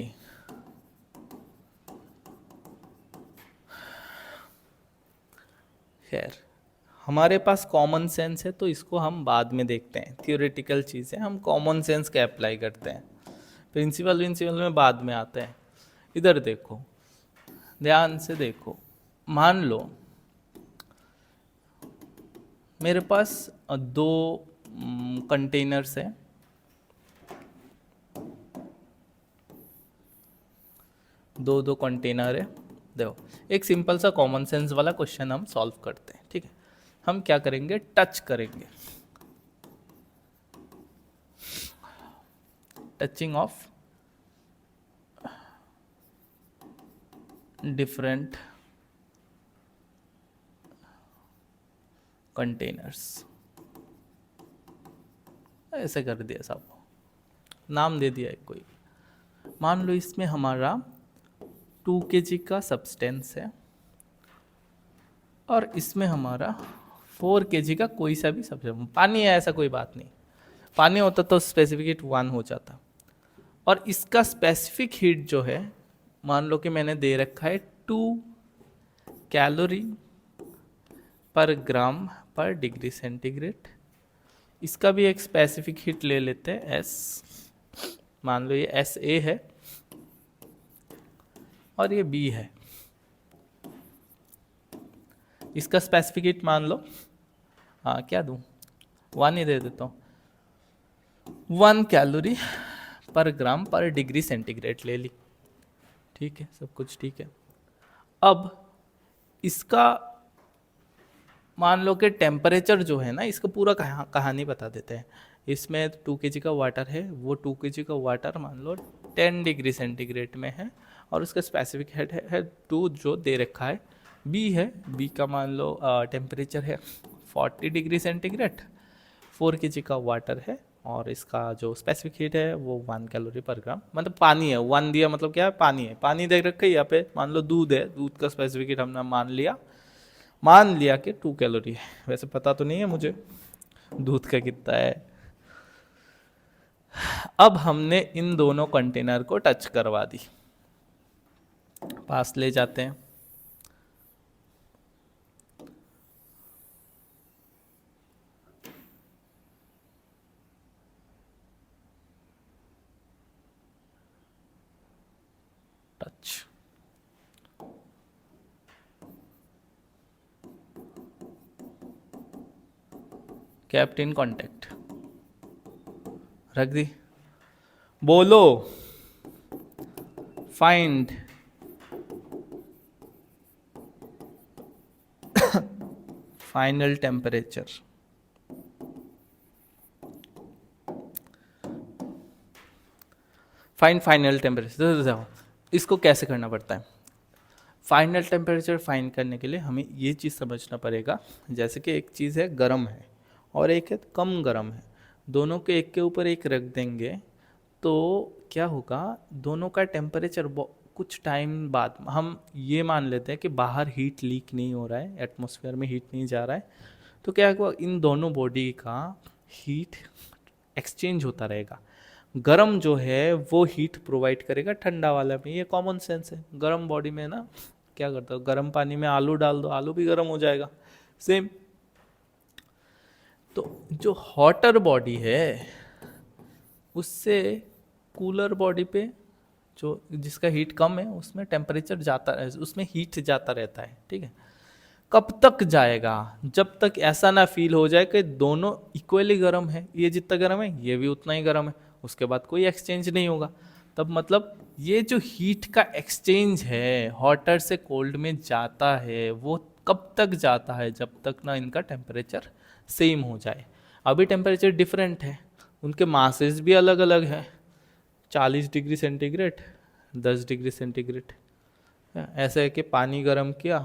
खैर, हमारे पास कॉमन सेंस है तो इसको हम बाद में देखते हैं। थियोरेटिकल चीज़ें हम कॉमन सेंस का अप्लाई करते हैं, प्रिंसिपल में बाद में आते हैं। इधर देखो, ध्यान से देखो, मान लो मेरे पास 2 कंटेनर्स हैं। दो कंटेनर है। देखो, एक सिंपल सा कॉमन सेंस वाला क्वेश्चन हम सॉल्व करते हैं। ठीक है, हम क्या करेंगे? टच करेंगे, टचिंग ऑफ डिफरेंट कंटेनर्स, ऐसे कर दिया, सब नाम दे दिया है कोई। मान लो इसमें हमारा 2 kg का सब्सटेंस है और इसमें हमारा 4 kg का कोई सा भी सब्सटेंस, पानी है ऐसा कोई बात नहीं, पानी होता तो स्पेसिफिक 1 हो जाता। और इसका स्पेसिफिक हीट जो है, मान लो कि मैंने दे रखा है 2 calorie per gram per degree centigrade. इसका भी एक स्पेसिफिक हीट ले लेते हैं एस, मान लो ये एस ए है और ये बी है। इसका स्पेसिफिक हीट मान लो, हाँ क्या दूं, 1 ही दे देता हूँ, 1 calorie per gram per degree centigrade ले ली। ठीक है, सब कुछ ठीक है। अब इसका मान लो कि टेम्परेचर जो है ना, इसका पूरा कहानी बता देते हैं। इसमें 2 kg का वाटर है, वो 2 kg का वाटर मान लो 10 डिग्री सेंटीग्रेड में है और उसका स्पेसिफिक हेड है 2 जो दे रखा है। बी है, बी का मान लो टेम्परेचर है 40 डिग्री सेंटीग्रेड, 4 kg का वाटर है और इसका जो स्पेसिफिक हीट है वो 1 कैलोरी पर ग्राम, मतलब पानी है। 1 दिया मतलब क्या है, पानी है, पानी दे रखा है। यहाँ पे मान लो दूध है, दूध का स्पेसिफिक हीट हमने मान लिया कि 2 कैलोरी है। वैसे पता तो नहीं है मुझे दूध का कितना है। अब हमने इन दोनों कंटेनर को टच करवा दी, पास ले जाते हैं। टच, केप्ट इन कांटेक्ट, रख दी। बोलो find final temperature. Final temperature, देखो इसको कैसे करना पड़ता है। फाइनल टेम्परेचर फाइंड करने के लिए हमें ये चीज़ समझना पड़ेगा, जैसे कि एक चीज़ है गर्म है और एक है कम गर्म है, दोनों के एक के ऊपर एक रख देंगे तो क्या होगा, दोनों का टेम्परेचर कुछ टाइम बाद हम ये मान लेते हैं कि बाहर हीट लीक नहीं हो रहा है, एटमॉस्फेयर में हीट नहीं जा रहा है, तो क्या होगा, इन दोनों बॉडी का हीट एक्सचेंज होता रहेगा। गर्म जो है वो हीट प्रोवाइड करेगा ठंडा वाला में, ये कॉमन सेंस है। गर्म बॉडी में ना क्या करता हो, गर्म पानी में आलू डाल दो, आलू भी गर्म हो जाएगा, सेम। तो जो हॉटर बॉडी है उससे कूलर बॉडी पे जो जिसका हीट कम है उसमें टेम्परेचर जाता है, उसमें हीट जाता रहता है। ठीक है, कब तक जाएगा, जब तक ऐसा ना फील हो जाए कि दोनों इक्वली गर्म है, ये जितना गर्म है ये भी उतना ही गर्म है, उसके बाद कोई एक्सचेंज नहीं होगा। तब मतलब ये जो हीट का एक्सचेंज है हॉटर से कोल्ड में जाता है, वो कब तक जाता है, जब तक ना इनका टेम्परेचर सेम हो जाए। अभी टेम्परेचर डिफरेंट है, उनके मासेस भी अलग अलग है, 40 डिग्री सेंटीग्रेड, 10 डिग्री सेंटीग्रेड। ऐसा है कि पानी गर्म किया,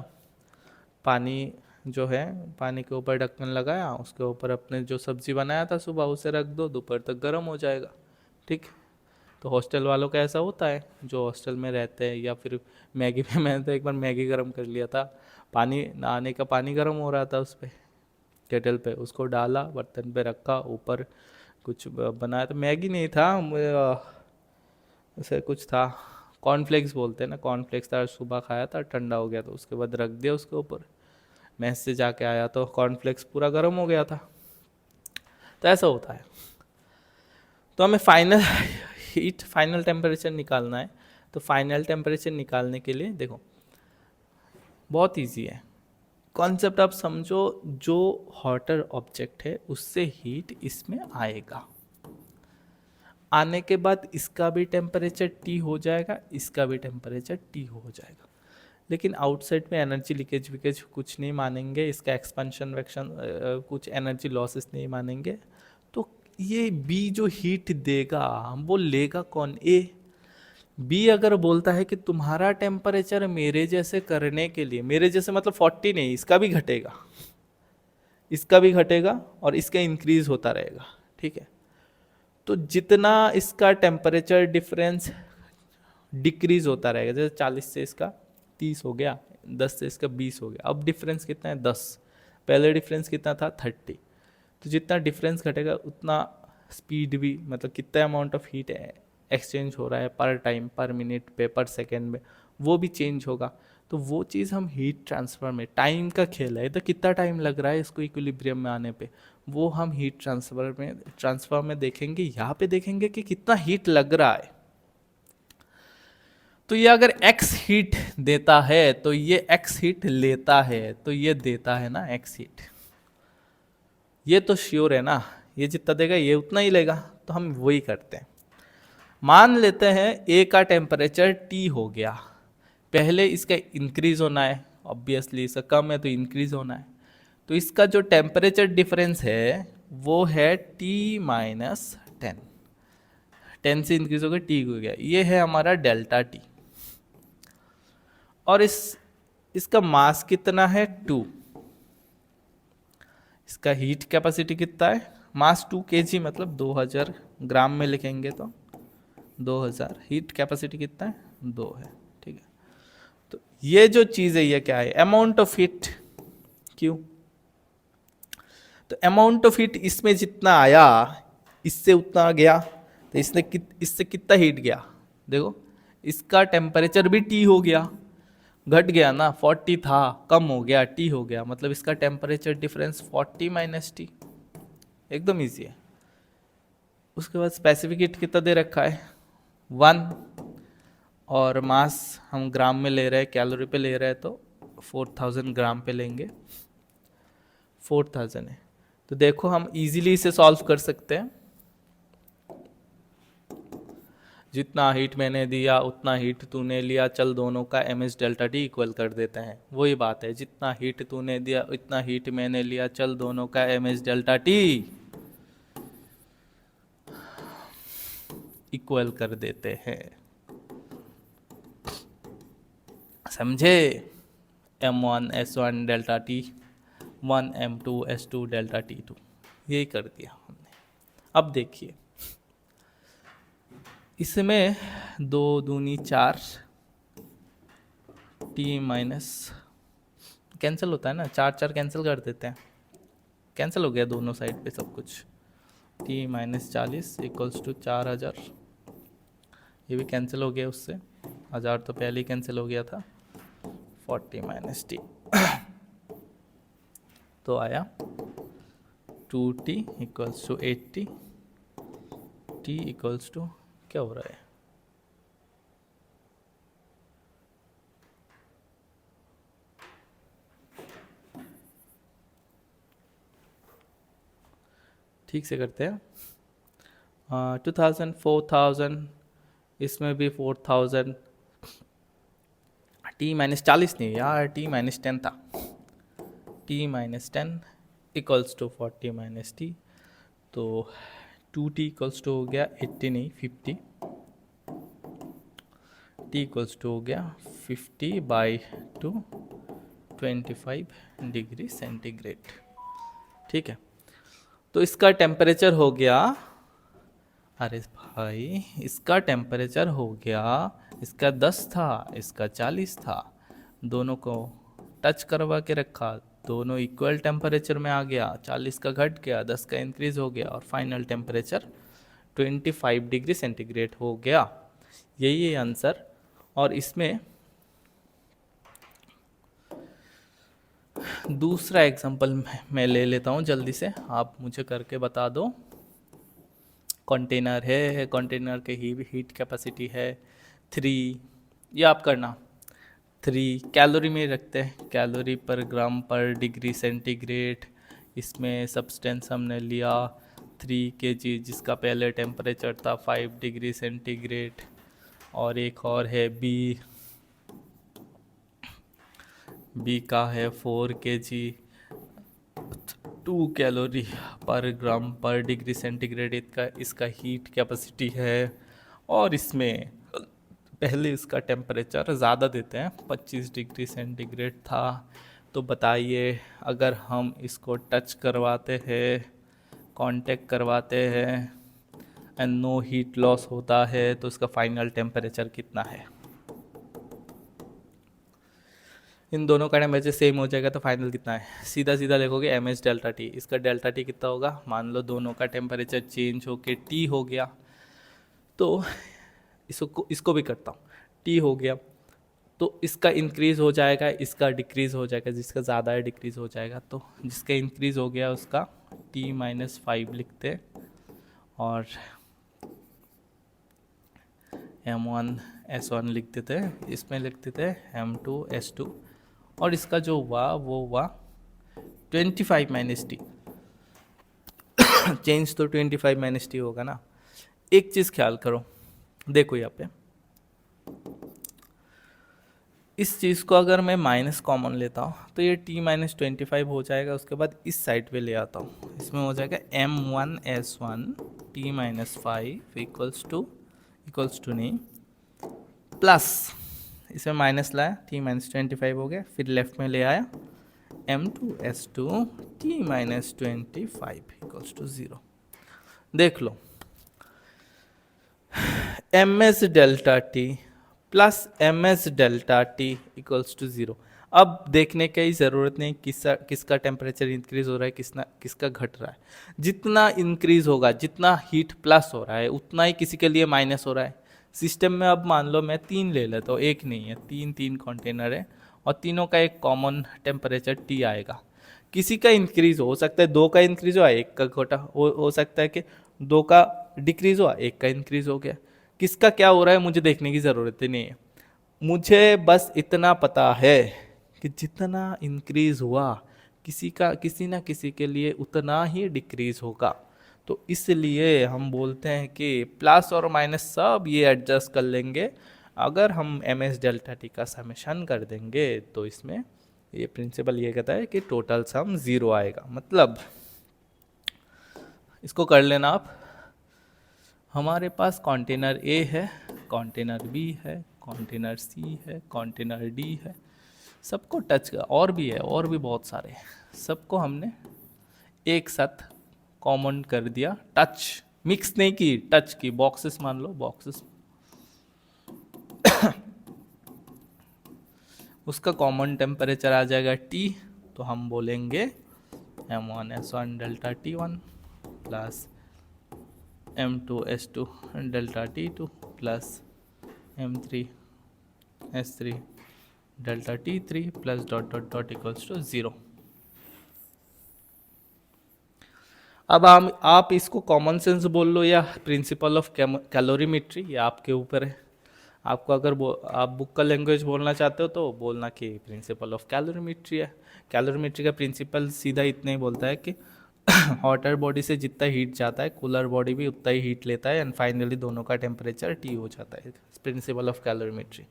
पानी जो है पानी के ऊपर ढक्कन लगाया, उसके ऊपर अपने जो सब्जी बनाया था सुबह उसे रख दो, दोपहर तक गर्म हो जाएगा। ठीक, तो हॉस्टल वालों का ऐसा होता है जो हॉस्टल में रहते हैं, या फिर मैगी में मैंने तो एक बार मैगी गर्म कर लिया था, पानी नहाने का पानी गर्म हो रहा था उस पर केटल पे, उसको डाला बर्तन पे रखा, ऊपर कुछ बनाया था, मैगी नहीं था, ऐसे कुछ था, कॉर्नफ्लेक्स बोलते हैं ना, कॉर्नफ्लेक्स था, सुबह खाया था, ठंडा हो गया, तो उसके बाद रख दिया उसके ऊपर, मैस से जाके आया तो कॉर्नफ्लेक्स पूरा गर्म हो गया था। तो ऐसा होता है। तो हमें फाइनल हीट, फाइनल टेम्परेचर निकालना है। तो फाइनल टेम्परेचर निकालने के लिए देखो बहुत इजी है, कॉन्सेप्ट आप समझो, जो हॉटर ऑब्जेक्ट है उससे हीट इसमें आएगा, आने के बाद इसका भी टेम्परेचर T हो जाएगा, इसका भी टेम्परेचर T हो जाएगा, लेकिन आउटसाइड में एनर्जी लीकेज विकेज कुछ नहीं मानेंगे, इसका एक्सपेंशन वेक्शन कुछ एनर्जी लॉसेस नहीं मानेंगे। तो ये बी जो हीट देगा वो लेगा कौन, ए। बी अगर बोलता है कि तुम्हारा टेम्परेचर मेरे जैसे करने के लिए, मेरे जैसे मतलब 40 नहीं, इसका भी घटेगा, इसका भी घटेगा और इसका इंक्रीज होता रहेगा। ठीक है, तो जितना इसका टेम्परेचर डिफरेंस डिक्रीज होता रहेगा, जैसे 40 से इसका 30 हो गया, 10 से इसका 20 हो गया, अब डिफरेंस कितना है 10, पहले डिफरेंस कितना था 30, तो जितना डिफरेंस घटेगा उतना स्पीड भी, मतलब कितना अमाउंट ऑफ हीट है एक्सचेंज हो रहा है पर टाइम, पर मिनट पे, पर सेकेंड में, वो भी चेंज होगा। तो वो चीज़ हम हीट ट्रांसफ़र में, टाइम का खेल है तो कितना टाइम लग रहा है इसको इक्विलिब्रियम में आने पे, वो हम हीट ट्रांसफ़र में देखेंगे। यहाँ पे देखेंगे कि कितना हीट लग रहा है। तो ये अगर x हीट देता है तो ये x हीट लेता है, तो ये देता है ना x हीट, ये तो श्योर है ना, ये जितना देगा ये उतना ही लेगा। तो हम वही करते हैं। मान लेते हैं A का टेम्परेचर T हो गया, पहले इसका इंक्रीज होना है, ऑब्वियसली इसका कम है तो इंक्रीज होना है। तो इसका जो टेम्परेचर डिफरेंस है वो है T-10, 10 से इंक्रीज हो गया, T हो गया, ये है हमारा डेल्टा T। और इसका मास कितना है 2, इसका हीट कैपेसिटी कितना है, मास 2 kg मतलब 2000 ग्राम में लिखेंगे तो 2000, हीट कैपेसिटी कितना है 2 है, ठीक है। तो ये जो चीज़ है ये क्या है, अमाउंट ऑफ हीट। क्यों? तो अमाउंट ऑफ हीट इसमें जितना आया इससे उतना गया, तो इससे कितना हीट गया, देखो इसका टेम्परेचर भी T हो गया, घट गया ना, 40 था कम हो गया T हो गया, मतलब इसका टेम्परेचर डिफरेंस 40 माइनस T, एकदम इजी है। उसके बाद स्पेसिफिक हीट कितना दे रखा है 1, और मास हम ग्राम में ले रहे हैं, कैलोरी पे ले रहे हैं तो 4000 ग्राम पे लेंगे, 4000 है। तो देखो हम इजीली इसे सॉल्व कर सकते हैं, जितना हीट मैंने दिया उतना हीट तूने लिया, चल दोनों का mh डेल्टा टी इक्वल कर देते हैं। वही बात है, जितना हीट तूने दिया उतना हीट मैंने लिया, चल दोनों का mh डेल्टा टी इक्वल कर देते हैं, समझे। m1 s1 delta T 1 m2 s2 delta t2, यही कर दिया हमने। अब देखिए इसमें 2 दूनी 4, टी माइनस कैंसिल होता है ना, 4 4 कैंसिल कर देते हैं, कैंसिल हो गया दोनों साइड पे सब कुछ, T-40 इक्वल्स टू 4000, ये भी कैंसिल हो गया उससे, 1000 तो पहले ही कैंसिल हो गया था, 40 माइनस टी तो आया 2T equals to 80, T equals to क्या हो रहा है, ठीक से करते हैं, 2000 4000, इसमें भी 4000, T-40 नहीं यार, T-10 था, T-10 equals to 40 minus T, तो 2T इक्वल्स टू हो गया 80 नहीं 50, T इक्वल्स टू हो गया 50/2 25 डिग्री सेंटीग्रेड, ठीक है। तो इसका टेम्परेचर हो गया, अरे भाई इसका टेम्परेचर हो गया, इसका 10 था इसका 40 था, दोनों को टच करवा के रखा, दोनों इक्वल टेम्परेचर में आ गया, 40 का घट गया 10 का इंक्रीज हो गया, और फाइनल टेम्परेचर 25 डिग्री सेंटीग्रेड हो गया। यही है आंसर। और इसमें दूसरा एग्जांपल मैं ले लेता हूँ जल्दी से, आप मुझे करके बता दो। कंटेनर है, कंटेनर के हीट कैपेसिटी है 3, ये आप करना 3 कैलोरी में रखते हैं, calorie per gram per degree centigrade. इसमें सब्सटेंस हमने लिया 3 kg, जिसका पहले टेम्परेचर था 5 डिग्री सेंटीग्रेड, और एक और है बी का है 4 kg, 2 calorie per gram per degree centigrade इसका हीट कैपेसिटी है। और इसमें पहले इसका टेम्परेचर ज़्यादा देते हैं, 25 डिग्री सेंटीग्रेड था। तो बताइए अगर हम इसको टच करवाते हैं, कांटेक्ट करवाते हैं एंड नो हीट लॉस होता है, तो इसका फाइनल टेम्परेचर कितना है। इन दोनों का टेम्परेचर सेम हो जाएगा तो फाइनल कितना है, सीधा सीधा देखोगे mh डेल्टा टी, इसका डेल्टा टी कितना होगा, मान लो दोनों का टेम्परेचर चेंज होके T हो गया, तो इसको भी करता हूँ, टी हो गया, तो इसका इंक्रीज हो जाएगा, इसका डिक्रीज हो जाएगा, जिसका ज़्यादा है डिक्रीज हो जाएगा, तो जिसका इंक्रीज हो गया उसका t-5 लिखते हैं, और m1s1 लिख देते हैं, इसमें लिख देते हैं m2s2, और इसका जो हुआ वो हुआ 25 - t। चेंज तो 25 - t होगा ना। एक चीज़ ख्याल करो, देखो यहाँ पे इस चीज़ को अगर मैं माइनस कॉमन लेता हूँ तो ये t-25 हो जाएगा। उसके बाद इस साइड पे ले आता हूँ, इसमें हो जाएगा m1s1 t-5 इक्वल्स टू नहीं, प्लस इसमें माइनस लाया, t-25 हो गया, फिर लेफ्ट में ले आया m2s2 t-25 इक्वल्स टू 0। देख लो, ms delta T plus ms delta T equals to 0। अब देखने की ज़रूरत नहीं किसका टेम्परेचर इंक्रीज हो रहा है, किसका घट रहा है। जितना इंक्रीज होगा, जितना हीट प्लस हो रहा है, उतना ही किसी के लिए माइनस हो रहा है। सिस्टम में अब मान लो मैं 3 ले लेता हूँ, एक नहीं है, 3 कंटेनर है, और तीनों का एक कॉमन टेम्परेचर T आएगा। किसी का इंक्रीज हो सकता है, 2 का इंक्रीज हुआ, एक का घटा हो सकता है कि 2 का डिक्रीज हुआ, एक का इंक्रीज हो गया। किसका क्या हो रहा है मुझे देखने की ज़रूरत ही नहीं है, मुझे बस इतना पता है कि जितना इंक्रीज हुआ किसी ना किसी के लिए उतना ही डिक्रीज होगा। तो इसलिए हम बोलते हैं कि प्लस और माइनस सब ये एडजस्ट कर लेंगे। अगर हम एम एस डेल्टा टी का समेशन कर देंगे तो इसमें ये प्रिंसिपल ये कहता है कि टोटल सम 0 आएगा। मतलब इसको कर लेना आप, हमारे पास कंटेनर ए है, कंटेनर बी है, कंटेनर सी है, कंटेनर डी है, सबको टच कर, और भी है, और भी बहुत सारे, सबको हमने एक साथ कॉमन कर दिया। टच मिक्स नहीं की, टच की, बॉक्सेस मान लो बॉक्सेस। उसका कॉमन टेम्परेचर आ जाएगा T, तो हम बोलेंगे m1s1 delta T1 plus m2s2 delta T2 plus m3s3 delta T3 plus dot dot dot equals to 0। अब आप इसको कॉमन सेंस बोल लो या प्रिंसिपल ऑफ कैलोरीमेट्री, ये आपके ऊपर है। आपको अगर आप बुक का लैंग्वेज बोलना चाहते हो तो बोलना कि प्रिंसिपल ऑफ कैलोरीमेट्री है। कैलोरीमेट्री का प्रिंसिपल सीधा इतना ही बोलता है कि हॉटर बॉडी से जितना हीट जाता है कूलर बॉडी भी उतना ही हीट लेता है, एंड फाइनली दोनों का टेम्परेचर T हो जाता है। Principle of calorimetry.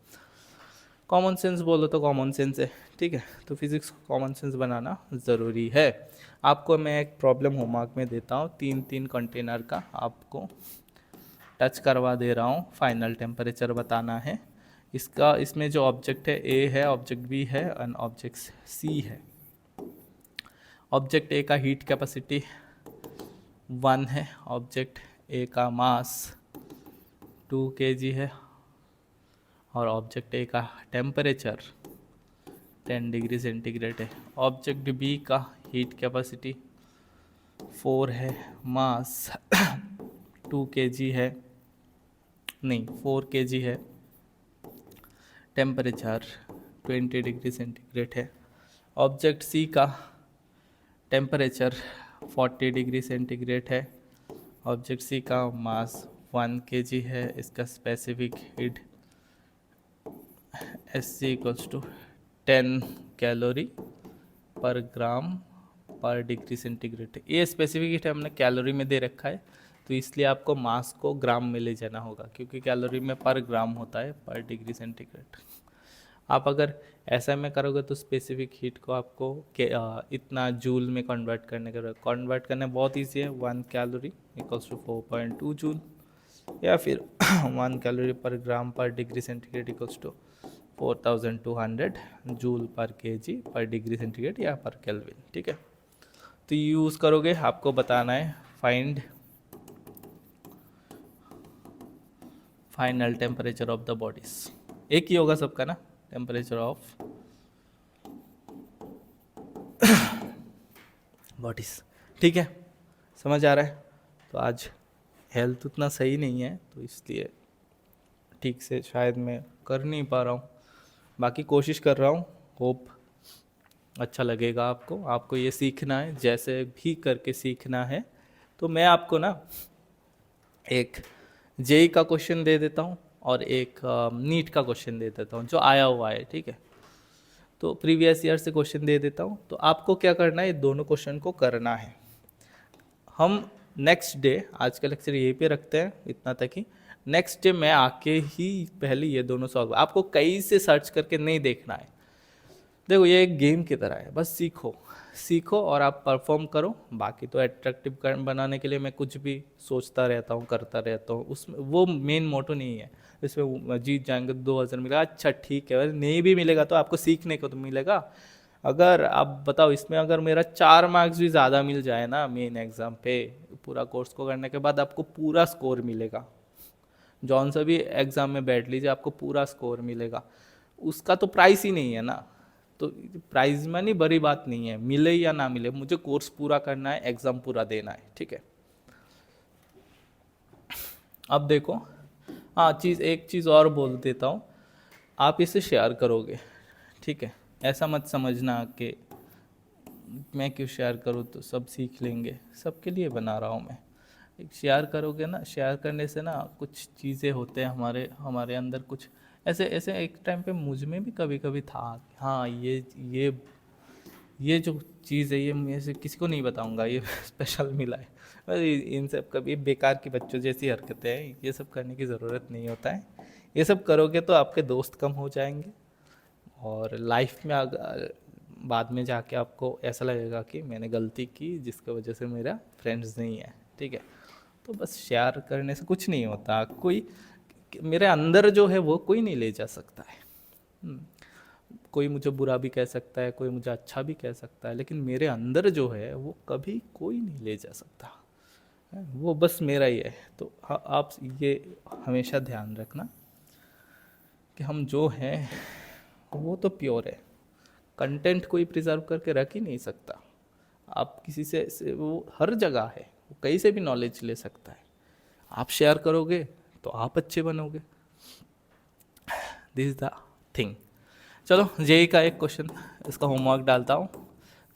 Common sense बोलो तो कॉमन सेंस है, ठीक है। तो फिजिक्स को कॉमन सेंस बनाना ज़रूरी है। आपको मैं एक प्रॉब्लम होमवर्क में देता हूँ, 3 कंटेनर का आपको टच करवा दे रहा हूँ, फाइनल टेम्परेचर बताना है। इसमें जो ऑब्जेक्ट है ए है, ऑब्जेक्ट बी है, एंड ऑब्जेक्ट सी है। ऑब्जेक्ट ए का हीट कैपेसिटी 1 है, ऑब्जेक्ट ए का मास 2 kg है, और ऑब्जेक्ट ए का टेम्परेचर 10 डिग्री सेंटीग्रेड है। ऑब्जेक्ट बी का हीट कैपेसिटी 4 है, मास 2 kg है, नहीं 4 kg है, टेम्परेचर 20 डिग्री सेंटीग्रेड है। ऑब्जेक्ट सी का टेम्परेचर 40 डिग्री सेंटीग्रेड है, ऑब्जेक्ट सी का मास 1 kg है, इसका specific heat SC equals to 10 calorie per gram per degree centigrade. ये स्पेसिफिक हीट हमने कैलोरी में दे रखा है, तो इसलिए आपको मास को ग्राम में ले जाना होगा, क्योंकि कैलोरी में पर ग्राम होता है पर डिग्री सेंटीग्रेड। आप अगर ऐसा में करोगे तो स्पेसिफिक हीट को आपको इतना जूल में कन्वर्ट करना बहुत ईजी है। 1 कैलोरी इक्वल्स टू 4.2 जूल, या फिर 1 calorie per gram per degree centigrade equals to 4200 joule per KG per degree centigrade या पर केल्विन, ठीक है। तो यूज़ करोगे, आपको बताना है find final temperature of the bodies. एक ही होगा सबका ना, टेम्परेचर ऑफ बॉडीज, ठीक है। समझ आ रहा है। तो आज हेल्थ उतना सही नहीं है, तो इसलिए ठीक से शायद मैं कर नहीं पा रहा हूँ, बाकी कोशिश कर रहा हूँ। होप अच्छा लगेगा आपको। आपको ये सीखना है, जैसे भी करके सीखना है। तो मैं आपको ना एक जेई का क्वेश्चन दे देता हूँ और एक नीट का क्वेश्चन दे देता हूँ जो आया हुआ है, ठीक है। तो प्रीवियस ईयर से क्वेश्चन दे देता हूँ। तो आपको क्या करना है, ये दोनों क्वेश्चन को करना है। हम नेक्स्ट डे, आज का लेक्चर यहीं पे रखते हैं, इतना तक ही। नेक्स्ट डे मैं आके ही पहले ये दोनों सॉल्व, आपको कहीं से सर्च करके नहीं देखना है। देखो ये एक गेम की तरह है, बस सीखो सीखो और आप परफॉर्म करो। बाकी तो एट्रैक्टिव बनाने के लिए मैं कुछ भी सोचता रहता हूँ, करता रहता हूँ, उसमें वो मेन मोटो नहीं है। इसमें जीत जाएंगे 2000 मिलेगा, अच्छा ठीक है। नहीं भी मिलेगा तो आपको सीखने को तो मिलेगा। अगर आप बताओ, इसमें अगर मेरा 4 मार्क्स भी ज़्यादा मिल जाए ना मेन एग्ज़ाम पे, पूरा कोर्स को करने के बाद आपको पूरा स्कोर मिलेगा। जौन सा भी एग्ज़ाम में बैठ लीजिए, आपको पूरा स्कोर मिलेगा। उसका तो प्राइस ही नहीं है ना। तो प्राइज मनी बड़ी बात नहीं है, मिले या ना मिले, मुझे कोर्स पूरा करना है, एग्ज़ाम पूरा देना है, ठीक है। अब देखो, हाँ एक चीज़ और बोल देता हूँ, आप इसे शेयर करोगे, ठीक है। ऐसा मत समझना कि मैं क्यों शेयर करूँ तो सब सीख लेंगे, सबके लिए बना रहा हूँ मैं। एक शेयर करोगे ना, शेयर करने से ना कुछ चीज़ें होते हैं हमारे हमारे अंदर, कुछ ऐसे ऐसे एक टाइम पे मुझ में भी कभी कभी था, हाँ ये जो चीज़ है ये मैं से किसी को नहीं बताऊंगा, ये स्पेशल मिला है। बस इन सब कभी बेकार की बच्चों जैसी हरकतें हैं, ये सब करने की ज़रूरत नहीं होता है। ये सब करोगे तो आपके दोस्त कम हो जाएंगे और लाइफ में बाद में जाके आपको ऐसा लगेगा कि मैंने गलती की जिसकी वजह से मेरा फ्रेंड्स नहीं है, ठीक है। तो बस शेयर करने से कुछ नहीं होता, कोई मेरे अंदर जो है वो कोई नहीं ले जा सकता है। कोई मुझे बुरा भी कह सकता है, कोई मुझे अच्छा भी कह सकता है, लेकिन मेरे अंदर जो है वो कभी कोई नहीं ले जा सकता है, वो बस मेरा ही है। तो आप ये हमेशा ध्यान रखना कि हम जो हैं वो तो प्योर है। कंटेंट कोई प्रिजर्व करके रख ही नहीं सकता। आप किसी से वो हर जगह है, वो कहीं से भी नॉलेज ले सकता है। आप शेयर करोगे तो आप अच्छे बनोगे, दिस इज द थिंग। चलो जेई का एक क्वेश्चन, इसका होमवर्क डालता हूँ,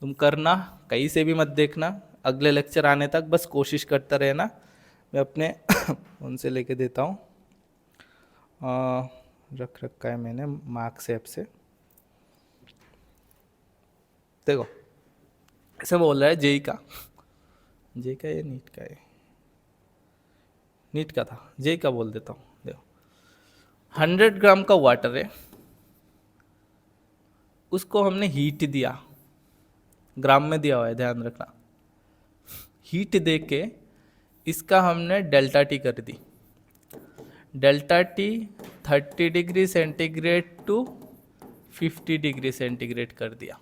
तुम करना, कहीं से भी मत देखना। अगले लेक्चर आने तक बस कोशिश करता रहना। मैं अपने उनसे लेके देता हूँ, रख रखा है मैंने मार्क्स ऐप से। देखो ऐसे बोल रहा है जेई का ये नीट का है, नीट का था, जेई का बोल देता हूँ। देखो 100 ग्राम का वाटर है, उसको हमने हीट दिया, ग्राम में दिया हुआ है ध्यान रखना। हीट दे के इसका हमने डेल्टा टी कर दी, delta T 30 degree centigrade to 50 degree centigrade कर दिया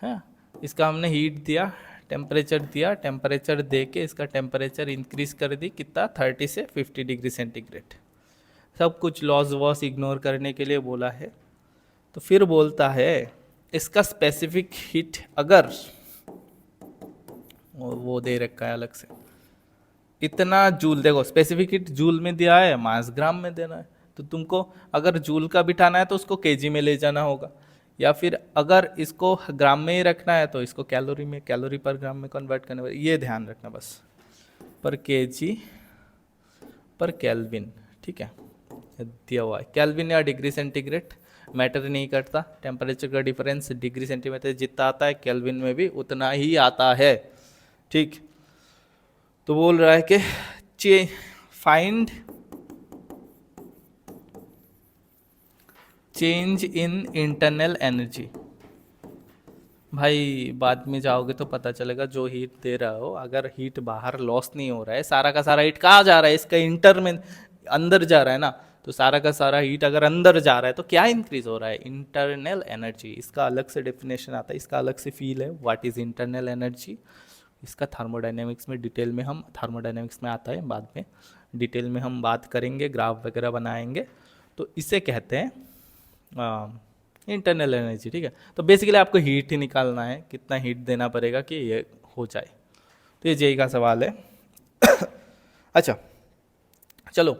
है। इसका हमने हीट दिया, टेम्परेचर दिया, टेम्परेचर दे के इसका टेम्परेचर इंक्रीज कर दी, कितना 30 से 50 डिग्री सेंटीग्रेड। सब कुछ लॉस वॉस इग्नोर करने के लिए बोला है। तो फिर बोलता है इसका स्पेसिफिक हीट, अगर वो दे रखा है अलग से इतना जूल, देखो स्पेसिफिक हीट जूल में दिया है, मास ग्राम में देना है। तो तुमको अगर जूल का बिठाना है तो उसको केजी में ले जाना होगा, या फिर अगर इसको ग्राम में ही रखना है तो इसको कैलोरी में, कैलोरी पर ग्राम में कन्वर्ट करने, ये ध्यान रखना बस, पर केजी पर केल्विन, ठीक है। दिया हुआ है केल्विन या डिग्री सेंटीग्रेड मैटर नहीं करता, टेम्परेचर का डिफरेंस डिग्री सेंटीमीटर जितना आता है केल्विन में भी उतना ही आता है, ठीक। तो बोल रहा है कि find change in internal energy. भाई बाद में जाओगे तो पता चलेगा, जो हीट दे रहा हो अगर हीट बाहर लॉस नहीं हो रहा है, सारा का सारा हीट कहाँ जा रहा है, इसका इंटर में अंदर जा रहा है ना, तो सारा का सारा हीट अगर अंदर जा रहा है तो क्या इंक्रीज हो रहा है, इंटरनल एनर्जी। इसका अलग से डेफिनेशन आता है, इसका अलग से फील है, व्हाट इज इंटरनल एनर्जी। इसका थर्मोडाइनमिक्स में डिटेल में हम, थर्मोडाइनमिक्स में आता है बाद में, डिटेल में हम बात करेंगे, ग्राफ वगैरह बनाएंगे। तो इसे कहते हैं इंटरनल एनर्जी, ठीक है। तो बेसिकली आपको हीट ही निकालना है, कितना हीट देना पड़ेगा कि ये हो जाए। तो ये जेई का सवाल है। अच्छा चलो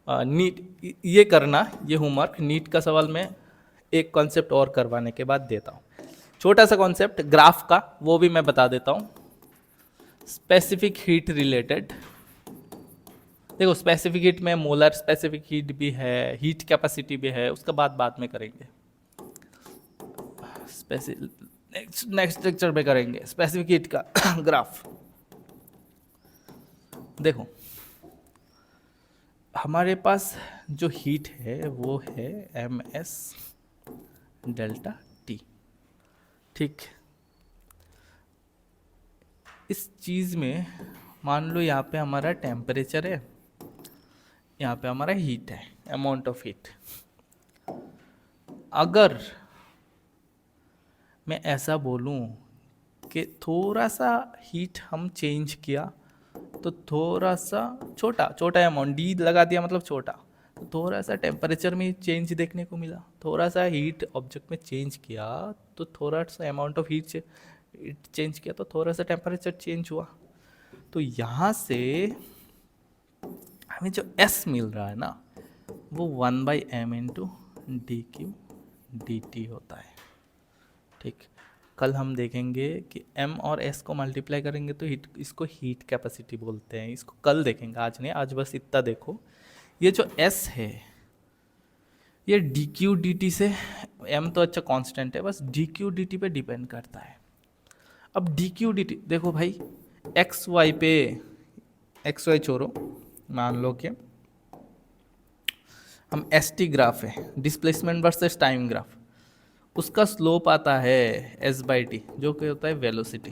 नीट ये करना, ये होमवर्क नीट का सवाल मैं एक कॉन्सेप्ट और करवाने के बाद देता हूँ। छोटा सा कॉन्सेप्ट ग्राफ का, वो भी मैं बता देता हूँ। स्पेसिफिक हीट रिलेटेड, देखो स्पेसिफिक हीट में मोलर स्पेसिफिक हीट भी है, हीट कैपेसिटी भी है, उसका बाद में करेंगे। नेक्स्ट लेक्चर में करेंगे स्पेसिफिक हीट का ग्राफ। देखो हमारे पास जो हीट है वो है एम एस डेल्टा टी, ठीक। इस चीज़ में मान लो यहाँ पे हमारा टेम्परेचर है, यहाँ पे हमारा हीट है, अमाउंट ऑफ हीट। अगर मैं ऐसा बोलूँ कि थोड़ा सा हीट हम चेंज किया तो थोड़ा सा छोटा अमाउंट, डी लगा दिया मतलब छोटा, तो थोड़ा सा टेम्परेचर में चेंज देखने को मिला। थोड़ा सा हीट ऑब्जेक्ट में चेंज किया तो थोड़ा सा अमाउंट ऑफ हीट चेंज किया तो थोड़ा सा टेम्परेचर चेंज हुआ। तो यहाँ से हमें जो S मिल रहा है ना, वो 1/m into D q d T होता है, ठीक। कल हम देखेंगे कि m और s को मल्टीप्लाई करेंगे तो हीट, इसको हीट कैपेसिटी बोलते हैं। इसको कल देखेंगे, आज नहीं, आज बस इतना देखो। ये जो s है ये डी क्यू डी टी से, m तो अच्छा कांस्टेंट है, बस डी क्यू डी टी पे डिपेंड करता है। अब डी क्यू डी टी देखो भाई, एक्स वाई पे, एक्स वाई छोड़ो, मान लो कि हम एस टी ग्राफ है, डिस्प्लेसमेंट वर्सेस टाइम ग्राफ, उसका स्लोप आता है एस बाई टी, जो कि होता है वेलोसिटी।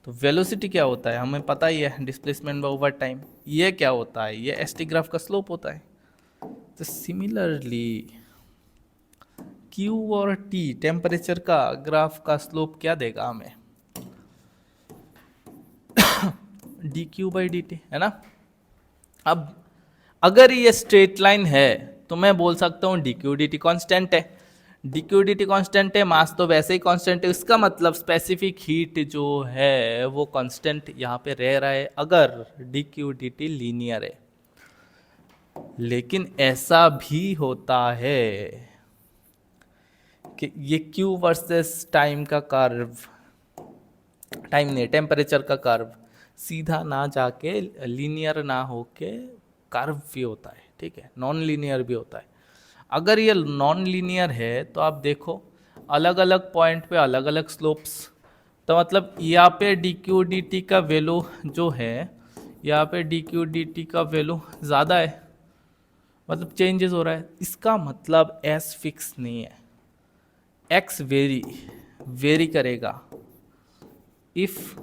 तो वेलोसिटी क्या होता है हमें पता ही है, डिस्प्लेसमेंट ओवर टाइम। ये क्या होता है, ये एस टी ग्राफ का स्लोप होता है। तो सिमिलरली क्यू और टी, टेम्परेचर का ग्राफ का स्लोप क्या देगा हमें, D Q by D T, है ना। अब अगर ये स्ट्रेट लाइन है तो मैं बोल सकता हूँ d q d t constant है, d q d t constant है, मास तो वैसे ही कॉन्स्टेंट है, इसका मतलब स्पेसिफिक हीट जो है वो कॉन्स्टेंट यहाँ पे रह रहा है अगर D q d T linear है। लेकिन ऐसा भी होता है कि ये क्यू वर्सेस टाइम का कर्व, टाइम नहीं टेम्परेचर का कर्व सीधा ना जाके लीनियर ना होके कर्व भी होता है, ठीक है, नॉन लीनियर भी होता है। अगर ये नॉन लीनियर है तो आप देखो अलग अलग पॉइंट पे अलग अलग स्लोप्स, तो मतलब यहाँ पे डी क्यू डी टी का वैल्यू जो है, यहाँ पे डी क्यू डी टी का वैल्यू ज़्यादा है, मतलब चेंजेस हो रहा है। इसका मतलब एस फिक्स नहीं है, एक्स वेरी करेगा इफ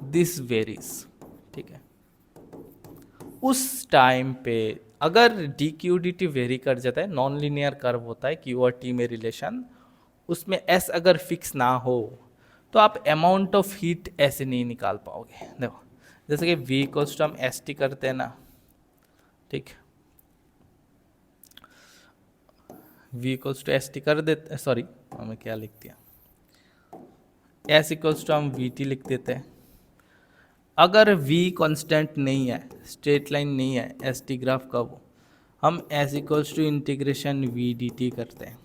दिस वेरीज, ठीक है। उस टाइम पे अगर D q d T very कर जाता है, नॉन लीनियर कर्व होता है क्यू और टी में रिलेशन, उसमें एस अगर फिक्स ना हो तो आप अमाउंट ऑफ हीट ऐसे नहीं निकाल पाओगे। देखो जैसे कि वी इक्वल्स टू हम एस टी करते हैं ना, ठीक, V equals to S T कर देते, सॉरी हमें क्या लिख दिया, एस इक्वल्स टू हम वी टी लिख देते हैं। अगर v कांस्टेंट नहीं है, स्ट्रेट लाइन नहीं है एस टी ग्राफ का, वो हम S equals to integration V D T करते हैं,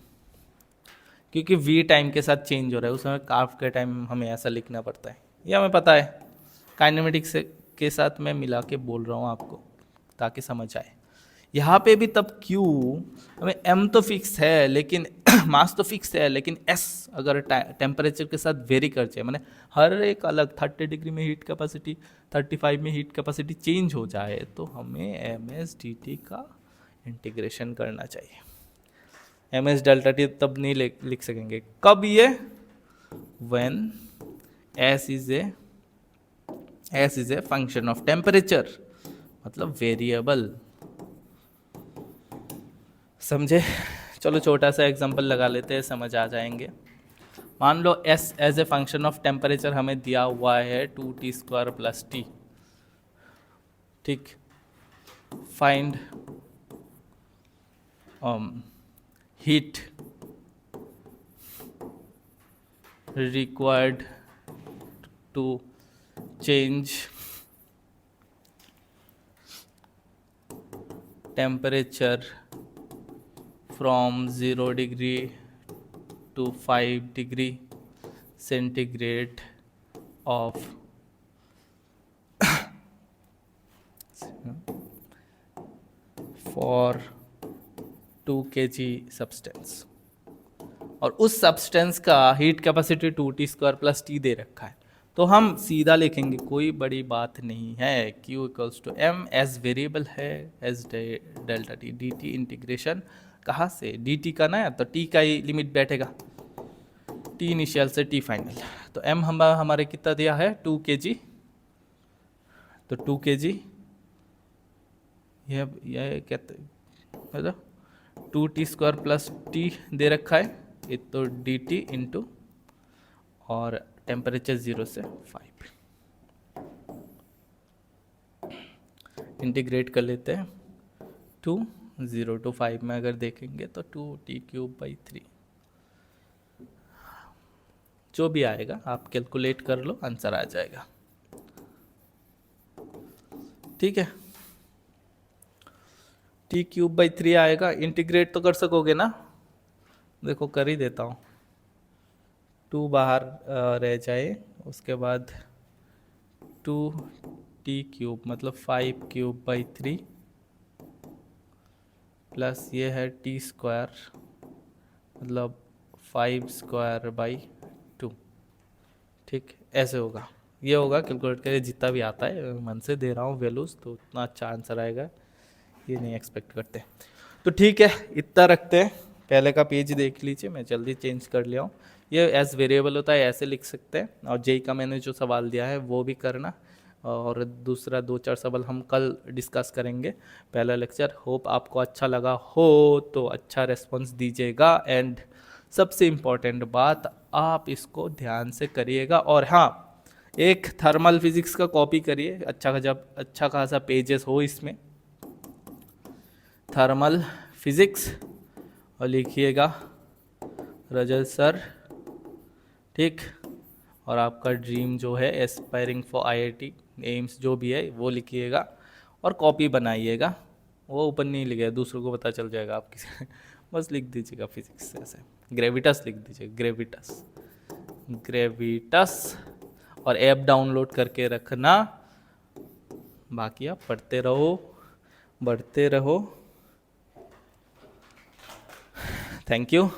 क्योंकि v टाइम के साथ चेंज हो रहा है, उस समय काफ के टाइम हमें ऐसा लिखना पड़ता है, ये हमें पता है। काइनेमेटिक्स के साथ मैं मिला के बोल रहा हूँ आपको ताकि समझ आए। यहाँ पे भी तब Q, हमें M तो फिक्स है लेकिन मास तो फिक्स है, लेकिन S अगर टेम्परेचर के साथ वेरी कर जाए, मैंने हर एक अलग 30 डिग्री में हीट कैपेसिटी, 35 में हीट कैपेसिटी चेंज हो जाए तो हमें एम एस डी टी का इंटीग्रेशन करना चाहिए। एम एस डेल्टा टी तब नहीं लिख सकेंगे, कब ये, when S is a function of temperature, मतलब वेरिएबल, समझे। चलो छोटा सा एग्जांपल लगा लेते हैं, समझ आ जाएंगे। मान लो S as a function of temperature हमें दिया हुआ है 2t² + t, ठीक। Find heat required to change temperature from 0 degree to 5 degree centigrade of for 2 kg substance, और उस सब्सटेंस का हीट कैपेसिटी 2t² + t दे रखा है। तो हम सीधा लिखेंगे, कोई बड़ी बात नहीं है, Q = m एज वेरिएबल है as delta T D T integration कहाँ से, डी टी का ना, तो टी का ही लिमिट बैठेगा, टी इनिशियल से टी फाइनल। तो m हमारे कितना दिया है 2 kg, तो 2 kg यह कहते मतलब 2t² + t दे रखा है, ये तो डी टी इंटू, और टेम्परेचर 0 से 5, इंटीग्रेट कर लेते हैं। 2 0 to 5 में अगर देखेंगे तो 2t³ / 3, जो भी आएगा आप कैलकुलेट कर लो, आंसर आ जाएगा। ठीक है, t³ / 3 आएगा। इंटीग्रेट तो कर सकोगे ना, देखो कर ही देता हूँ, 2 बाहर रह जाए, उसके बाद 2t³ मतलब 5³ / 3 प्लस ये है t² मतलब 5² / 2। ठीक, ऐसे होगा, ये होगा, कैलकुलेट करके जितना भी आता है, मन से दे रहा हूँ वैल्यूज़, तो उतना अच्छा आंसर आएगा, ये नहीं एक्सपेक्ट करते। तो ठीक है, इतना रखते हैं, पहले का पेज देख लीजिए, मैं जल्दी चेंज कर लिया हूँ। ये एज वेरिएबल होता है, ऐसे लिख सकते हैं, और जेई का मैंने जो सवाल दिया है वो भी करना, और दूसरा 2-4 सवाल हम कल डिस्कस करेंगे। पहला लेक्चर होप आपको अच्छा लगा हो, तो अच्छा रेस्पॉन्स दीजिएगा, एंड सबसे इम्पॉर्टेंट बात, आप इसको ध्यान से करिएगा। और हाँ, एक थर्मल फिजिक्स का कॉपी करिए, अच्छा खासा पेजेस हो इसमें, थर्मल फिजिक्स, और लिखिएगा रजत सर, ठीक, और आपका ड्रीम जो है एस्पायरिंग फॉर आईआईटी एम्स जो भी है वो लिखिएगा, और कॉपी बनाइएगा, वो ऊपर नहीं लिखेगा, दूसरों को पता चल जाएगा आप किसी बस लिख दीजिएगा फिजिक्स, ऐसे ग्रेविटस लिख दीजिए, ग्रेविटस, और ऐप डाउनलोड करके रखना, बाकी आप पढ़ते रहो, बढ़ते रहो। Thank you.